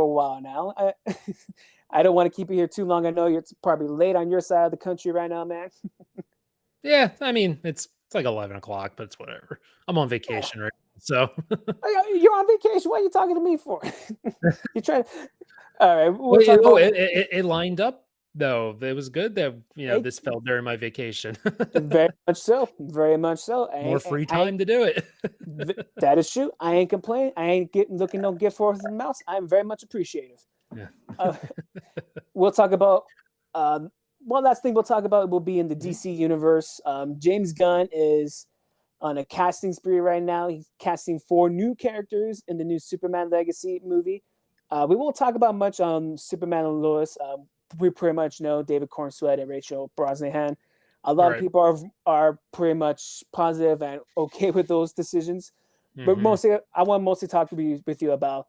a while now. I don't want to keep you here too long. I know it's probably late on your side of the country right now, man. Yeah, I mean it's like 11 o'clock, but it's whatever. I'm on vacation right now, so you're on vacation. What are you talking to me for? You're trying. All right. It lined up though. It was good that this fell during my vacation. Very much so. Very much so. More free time to do it. That is true. I ain't complaining. I ain't looking no gift horse in the mouth. I'm very much appreciative. Yeah. We'll talk about one last thing we'll talk about will be in the DC universe. James Gunn is on a casting spree right now. He's casting 4 new characters in the new Superman Legacy movie. We won't talk about much on Superman and Lois. We pretty much know David Cornsweet and Rachel Brosnahan. A lot of people are pretty much positive and okay with those decisions. Mm-hmm. But mostly, I want to talk with you about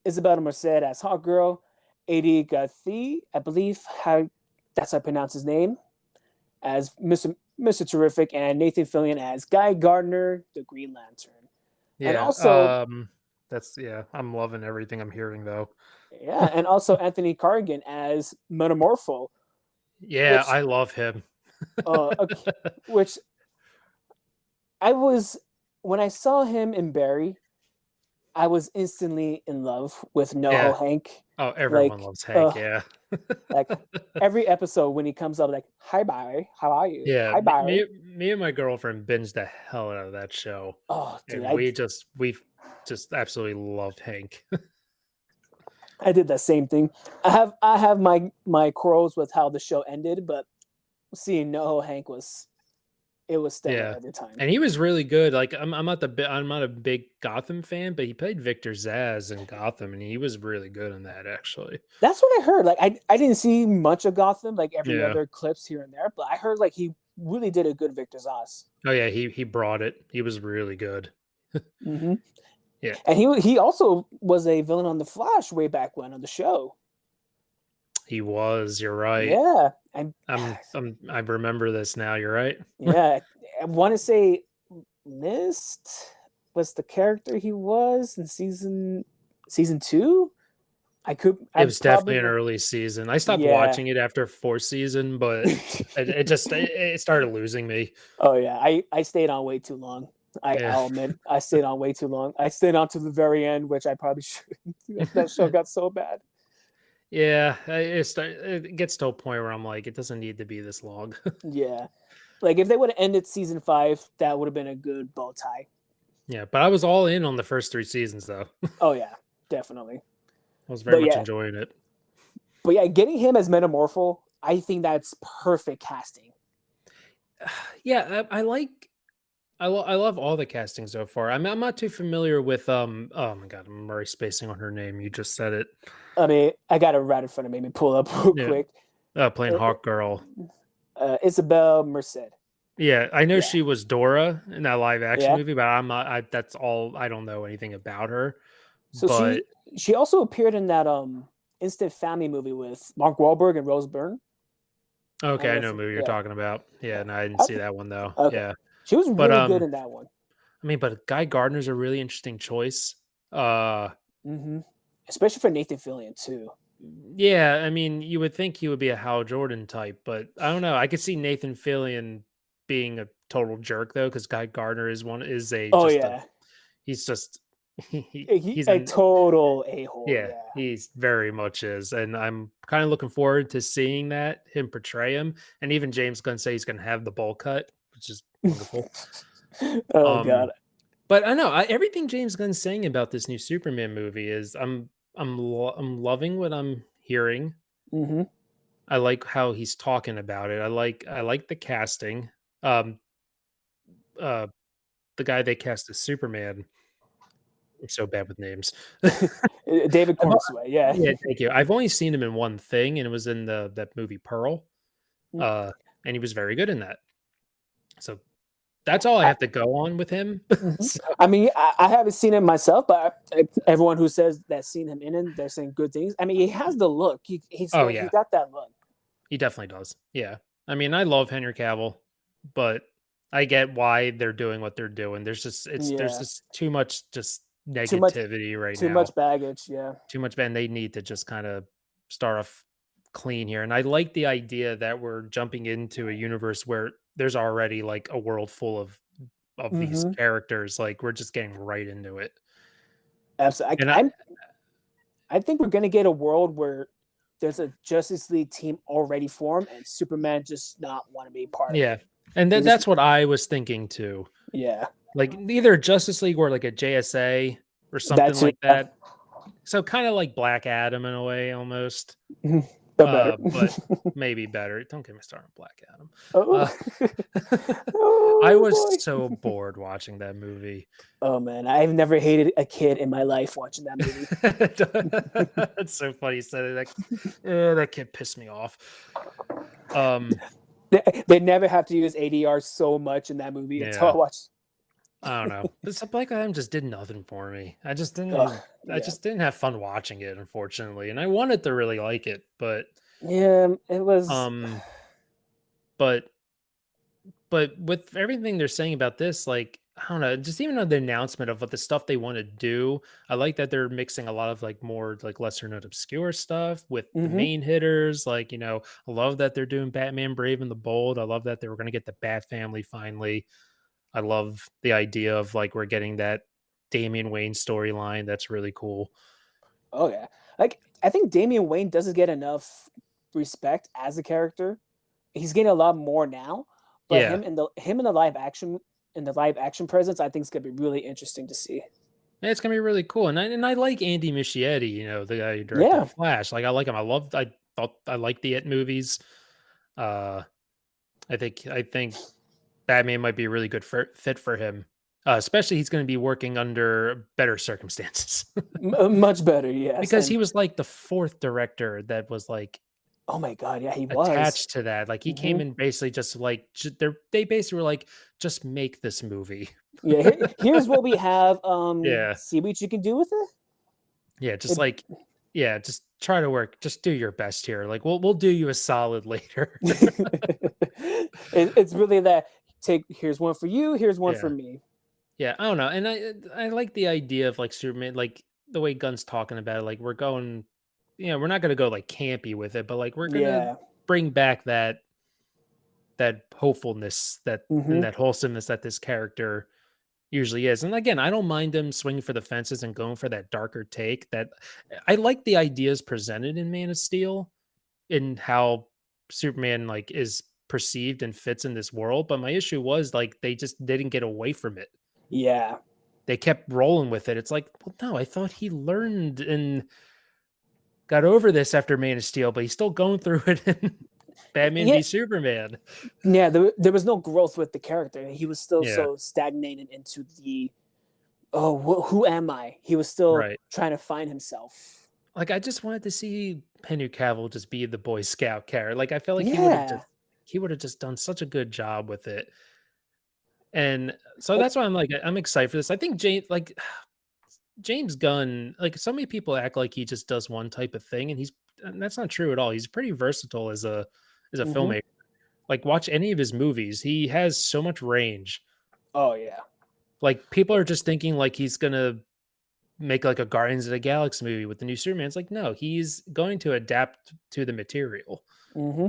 Isabella Merced as Hawkgirl, Eddie Gathi, I believe that's how I pronounce his name, as Mr. Terrific, and Nathan Fillion as Guy Gardner, the Green Lantern. Yeah, and also I'm loving everything I'm hearing though. Yeah, and also Anthony Carrigan as Metamorpho. Yeah, I love him. Okay, which when I saw him in Barry, I was instantly in love with NoHo Hank. Oh, everyone loves Hank, yeah. Like every episode when he comes up, like, "Hi Barry, how are you?" Yeah, "Hi Barry." Me and my girlfriend binged the hell out of that show. Oh, dude, and we just absolutely loved Hank. I did that same thing. I have my quarrels with how the show ended, but seeing NoHo Hank was stellar every time. And he was really good. Like I'm not a big Gotham fan, but he played Victor Zsasz in Gotham, and he was really good in that. Actually, that's what I heard. Like I didn't see much of Gotham, like every other clips here and there, but I heard like he really did a good Victor Zsasz. Oh yeah, he brought it. He was really good. Mm-hmm. Yeah, and he also was a villain on The Flash way back when on the show. He was. You're right. Yeah, I remember this now. You're right. Yeah, I want to say Mist was the character he was in season 2. It was definitely an early season. I stopped watching it after 4th season, but it started losing me. Oh yeah, I stayed on way too long. I'll admit, I stayed on way too long. I stayed on to the very end, which I probably shouldn't. That show got so bad. Yeah, it gets to a point where I'm like, it doesn't need to be this long. Yeah, like if they would have ended season 5, that would have been a good bow tie. Yeah, but I was all in on the first 3 seasons, though. Oh yeah, definitely. I was very much enjoying it. But yeah, getting him as Metamorpho, I think that's perfect casting. Yeah, I like I love all the casting so far. I'm not too familiar with oh my god, I'm already spacing on her name. You just said it. I mean, I got it right in front of me. Let me pull up real Yeah. quick. Playing Hawk Girl. Isabel Merced. Yeah, I know Yeah. she was Dora in that live action Yeah. movie, but I'm not. That's all. I don't know anything about her. So But she also appeared in that Instant Family movie with Mark Wahlberg and Rose Byrne. okay, I know what movie you're Yeah. talking about. Yeah, no, I didn't see that one though. Okay. Yeah, She was but really good in that one. I mean, but Guy Gardner's a really interesting choice. Especially for Nathan Fillion too. Yeah, I mean, you would think he would be a Hal Jordan type, but I don't know. I could see Nathan Fillion being a total jerk though, because Guy Gardner is he's just He's he's a total a-hole. yeah, Yeah. he's very much is, and I'm kind of looking forward to seeing him portray him, and even James Gunn say he's going to have the bowl cut, which is wonderful. Oh god. But I know everything James Gunn's saying about this new Superman movie is I'm loving what I'm hearing. I like how he's talking about it. I like the casting. The guy they cast as Superman. I'm so bad with names. David Cornsway, yeah. Yeah, thank you. I've only seen him in one thing, and it was in that movie Pearl. And he was very good in that. So that's all I have to go on with him. So, I mean, I haven't seen him myself, but everyone who says that's seen him in it, they're saying good things. I mean, he has the look. He got that look. He definitely does. Yeah. I mean, I love Henry Cavill, but I get why they're doing what they're doing. There's just there's just too much just negativity right now. Too much baggage, yeah. Too much, and they need to just kind of start off clean here. And I like the idea that we're jumping into a universe where there's already like a world full of these characters. Like we're just getting right into it. Absolutely. I think we're gonna get a world where there's a Justice League team already formed and Superman just not want to be part of it. Yeah. And that's what I was thinking too. Yeah. Like either Justice League or like a JSA or something like that. So kind of like Black Adam in a way almost. But maybe better. Don't get me started on Black Adam. I was so bored watching that movie. Oh man, I've never hated a kid in my life watching that movie. That's so funny you said it. That kid pissed me off. They never have to use ADR so much in that movie. That's how I watched. I don't know. This Black Adam just did nothing for me. I just didn't have fun watching it, unfortunately. And I wanted to really like it, but yeah, it was but with everything they're saying about this, like I don't know, just even on the announcement of what the stuff they want to do, I like that they're mixing a lot of like more like lesser known obscure stuff with the main hitters. Like, I love that they're doing Batman Brave and the Bold. I love that they were going to get the Bat Family finally. I love the idea of like we're getting that Damian Wayne storyline. That's really cool. Oh yeah, like I think Damian Wayne doesn't get enough respect as a character. He's getting a lot more now, but him in the live action presence, I think it's gonna be really interesting to see. Yeah, it's gonna be really cool, and I like Andy Muschietti, the guy who directed Flash. Like I like him. I thought I liked the It movies. I think Batman might be a really good fit for him. Especially he's going to be working under better circumstances. Much better, yes. Because he was like the fourth director that was like, oh my god, yeah, he was attached to that. Like he came in basically just like they basically were like, just make this movie. Yeah, here's what we have. See what you can do with it. Yeah, just try to work. Just do your best here. Like we'll do you a solid later. It's really that. Here's one for you. Here's one for me. Yeah, I don't know, and I like the idea of like Superman, like the way Gunn's talking about it. Like we're going, we're not gonna go like campy with it, but like we're gonna bring back that hopefulness and that wholesomeness that this character usually is. And again, I don't mind them swinging for the fences and going for that darker take. That I like the ideas presented in Man of Steel, in how Superman like is perceived and fits in this world, but my issue was like they just didn't get away from it. Yeah, they kept rolling with it. It's like, well, no, I thought he learned and got over this after Man of Steel, but he's still going through it. Batman Yeah, v Superman. yeah. There was no growth with the character. He was still Yeah, so stagnated into the who am I? He was still right. trying to find himself. Like, I just wanted to see Henry Cavill just be the Boy Scout character. Like, I felt like Yeah. he would have just done such a good job with it. And so Like, that's why I'm excited for this. I think James Gunn, like so many people act like he just does one type of thing, and that's not true at all. He's pretty versatile as a mhm. filmmaker. Like watch any of his movies. He has so much range. Oh yeah. Like people are just thinking like he's gonna make like a Guardians of the Galaxy movie with the new Superman. It's like, no, he's going to adapt to the material. Hmm.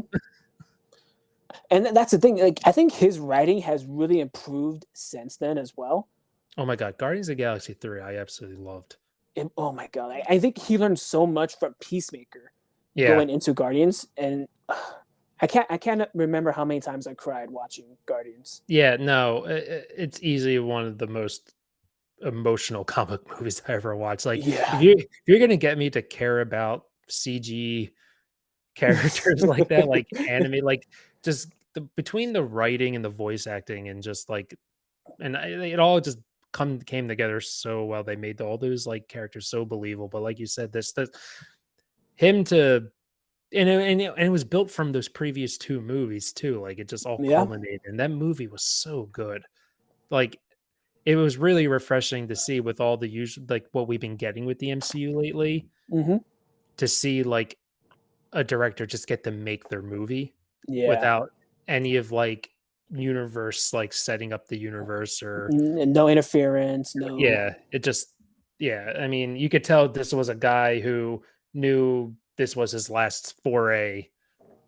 And that's the thing. Like, I think his writing has really improved since then as well. Oh my god, Guardians of the Galaxy 3, I absolutely loved. And, oh my god, I think he learned so much from Peacemaker Yeah. going into Guardians, and I can't remember how many times I cried watching Guardians. Yeah, no, it's easily one of the most emotional comic movies I ever watched. Like Yeah. if you're gonna get me to care about CG characters like that, like anime, like just between the writing and the voice acting and just like it all just came together so well. They made all those like characters so believable. But like you said, this him to and it was built from those previous two movies too. Like it just all Yeah. culminated, and that movie was so good. Like it was really refreshing to see with all the usual like what we've been getting with the MCU lately, Hmm. to see like a director just get to make their movie Yeah. without any of like universe like setting up the universe or No interference. No. yeah, it just yeah, I mean, you could tell this was a guy who knew this was his last foray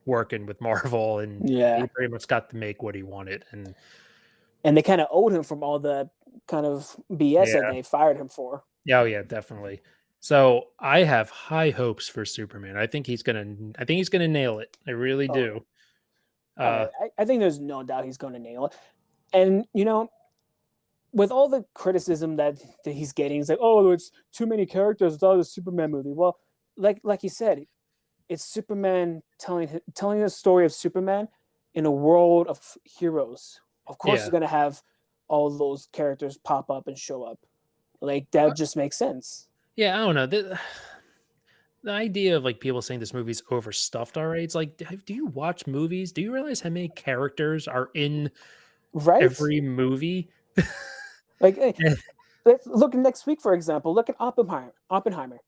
working with Marvel, and Yeah. he pretty much got to make what he wanted. And they kind of owed him from all the kind of BS that Yeah, they fired him for. oh yeah, definitely. So I have high hopes for Superman. I think he's gonna nail it. I really Oh, do. oh yeah. I think there's no doubt he's going to nail it. And with all the criticism that he's getting, it's like, oh, it's too many characters. It's all the Superman movie. Well, like you said, it's Superman telling the story of Superman in a world of heroes. Of course, Yeah. he's gonna have all those characters pop up and show up. Like that just makes sense. Yeah, I don't know. The idea of like people saying this movie's overstuffed already. It's like, do you watch movies? Do you realize how many characters are in Right? every movie? Like, hey, Yeah. let's look next week, for example. Look at Oppenheimer.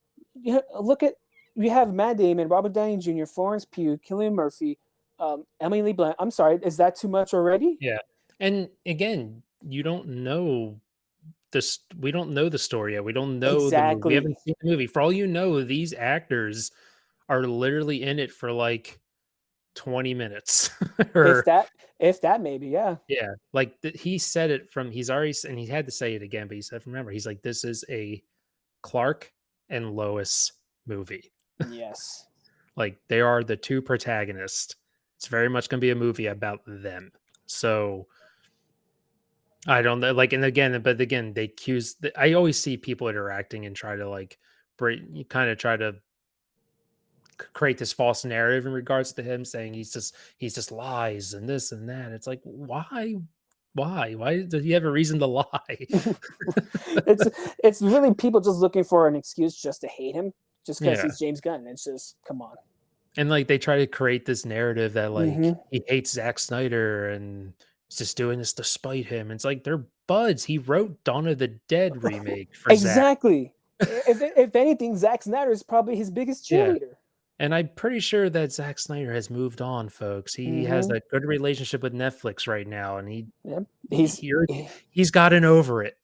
Look at we have Matt Damon, Robert Downey Jr., Florence Pugh, Cillian Murphy, Emily Lee Blunt. I'm sorry, is that too much already? Yeah. And again, you don't know this. We don't know the story yet. We don't know the movie. We haven't Exactly. seen the movie. For all you know, these actors are literally in it for like 20 minutes If or that, if that, maybe, yeah. yeah, like he said it from he's already and he had to say it again, but he said, remember, he's like, this is a Clark and Lois movie. Yes. Like they are the two protagonists. It's very much going to be a movie about them. So I don't know, like, and again, but again, they accuse. I always see people interacting and try to like you kind of try to create this false narrative in regards to him saying he's just lies and this and that. It's like why does he have a reason to lie? it's it's really people just looking for an excuse just to hate him, just because Yeah. he's James Gunn. It's just come on. And like they try to create this narrative that like Hmm. he hates Zack Snyder and he's just doing this to spite him. It's like they're buds. He wrote Dawn of the Dead remake for Zack. Exactly. If anything, Zack Snyder is probably his biggest Yeah. cheerleader. And I'm pretty sure that Zack Snyder has moved on, folks. He has a good relationship with Netflix right now, and Yeah. he's gotten over it.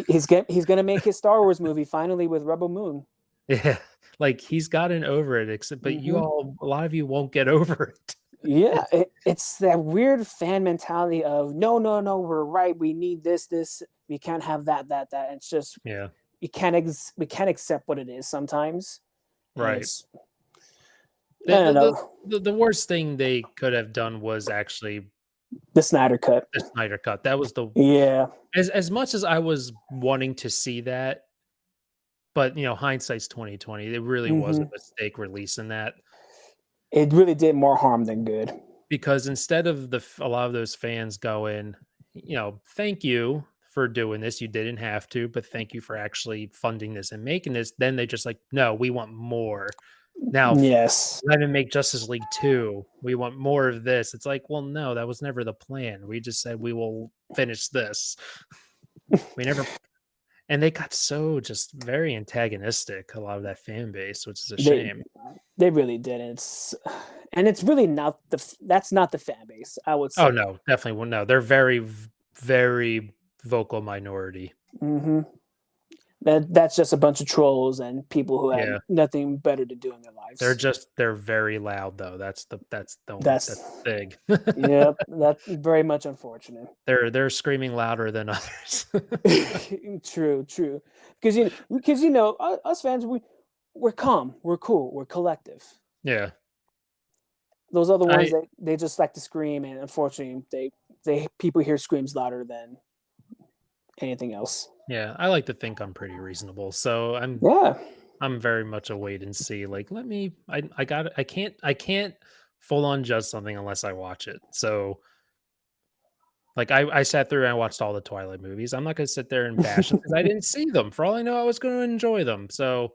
He's gonna make his Star Wars movie finally with Rebel Moon. Yeah, like he's gotten over it. Except, but you all, a lot of you won't get over it. Yeah, it's that weird fan mentality of no, no, no, we're right. We need this. We can't have that. It's just Yeah, we can't accept what it is sometimes. right. I don't know. The worst thing they could have done was actually The Snyder Cut. the Snyder Cut. That was the Yeah. as much as I was wanting to see that, but hindsight's 2020. It really was a mistake releasing that. It really did more harm than good. Because instead of a lot of those fans going, thank you for doing this. You didn't have to, but thank you for actually funding this and making this. Then they just like, no, we want more. Now, Yes. let him make Justice League 2. We want more of this. It's like, well, no, that was never the plan. We just said we will finish this. We never, and they got so just very antagonistic, a lot of that fan base, which is a shame. They really did. And it's really not that's not the fan base, I would say. Oh no, definitely. Well, no, they're very, very vocal minority. Mm-hmm. That's just a bunch of trolls and people who have nothing better to do in their lives. They're very loud though. That's big. Yep, that's very much unfortunate. They're screaming louder than others. True. Because us fans, we're calm, we're cool, we're collective. Yeah. Those other ones that they just like to scream, and unfortunately they people hear screams louder than anything else. Yeah, I like to think I'm pretty reasonable. So I'm very much a wait and see. Like, I can't full on judge something unless I watch it. So like I sat through and I watched all the Twilight movies. I'm not gonna sit there and bash them because I didn't see them. For all I know, I was gonna enjoy them. So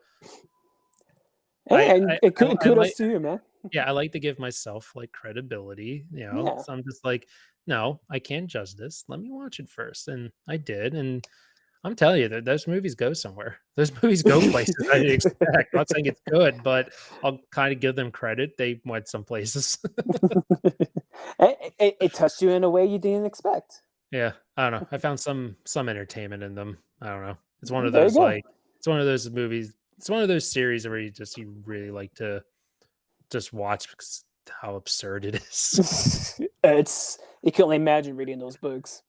kudos to you, man. Yeah, I like to give myself like credibility, So I'm just like, no, I can't judge this. Let me watch it first. And I did. And I'm telling you that those movies go somewhere. Those movies go places I didn't expect. I'm not saying it's good, but I'll kind of give them credit. They went some places. It touched you in a way you didn't expect. Yeah, I don't know. I found some entertainment in them. I don't know. It's one of those it's one of those movies. It's one of those series where you really like to just watch because how absurd it is. You can only imagine reading those books.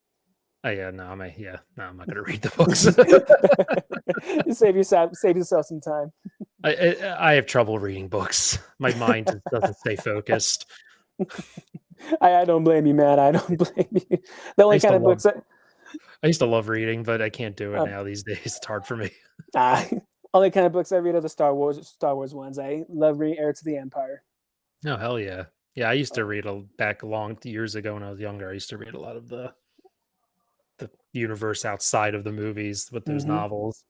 Oh yeah, no, I'm not gonna read the books. Save yourself some time. I have trouble reading books. My mind just doesn't stay focused. I don't blame you, man. I don't blame you. The only kind of books I used to love reading, but I can't do it now these days. It's hard for me. Only kind of books I read are the Star Wars ones. I love reading Heir to the Empire. Oh hell yeah. Yeah, I used to read back long years ago when I was younger. I used to read a lot of the universe outside of the movies with those novels.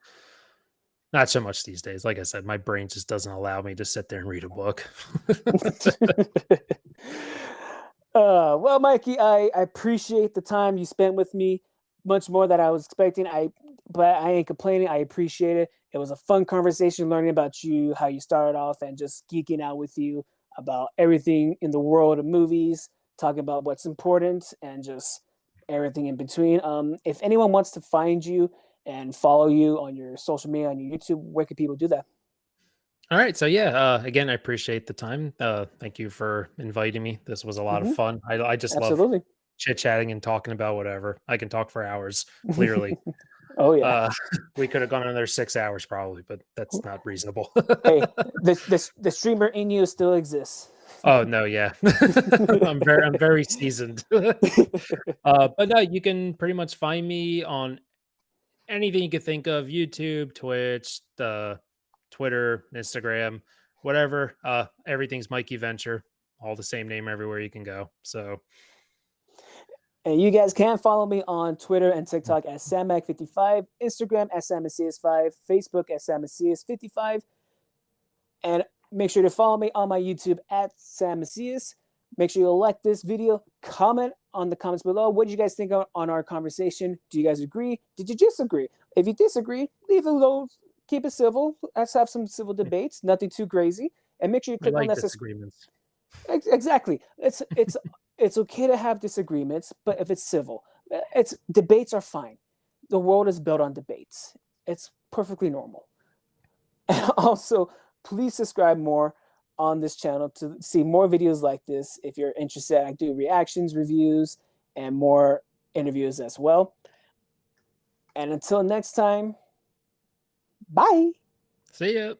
Not so much these days. Like I said, my brain just doesn't allow me to sit there and read a book. Well, Mikey, I appreciate the time you spent with me, much more than I was expecting. But I ain't complaining. I appreciate it. It was a fun conversation learning about you, how you started off, and just geeking out with you about everything in the world of movies, talking about what's important and just everything in between. If anyone wants to find you and follow you on your social media, on your YouTube, where can people do that? All right. So again, I appreciate the time. Thank you for inviting me. This was a lot of fun. I just love chit-chatting and talking about whatever. I can talk for hours, clearly. Oh yeah. We could have gone another 6 hours probably, but that's not reasonable. Hey, the streamer in you still exists. Oh no, yeah. I'm very seasoned. But no, you can pretty much find me on anything you could think of: YouTube, Twitch, Twitter, Instagram, whatever. Everything's MikeyVenture, all the same name everywhere you can go. So and you guys can follow me on Twitter and TikTok at SamMac55, Instagram at SamMacias5, Facebook at SamMacias55, and make sure to follow me on my YouTube at Sam Macias. Make sure you like this video, comment on the comments below. What did you guys think on our conversation? Do you guys agree? Did you disagree? If you disagree, leave it low. Keep it civil. Let's have some civil debates. Nothing too crazy. And make sure you click on that disagreements. Exactly. It's okay to have disagreements, but if it's civil, debates are fine. The world is built on debates. It's perfectly normal. And also, please subscribe more on this channel to see more videos like this. If you're interested, I do reactions, reviews, and more interviews as well. And until next time, bye. See ya.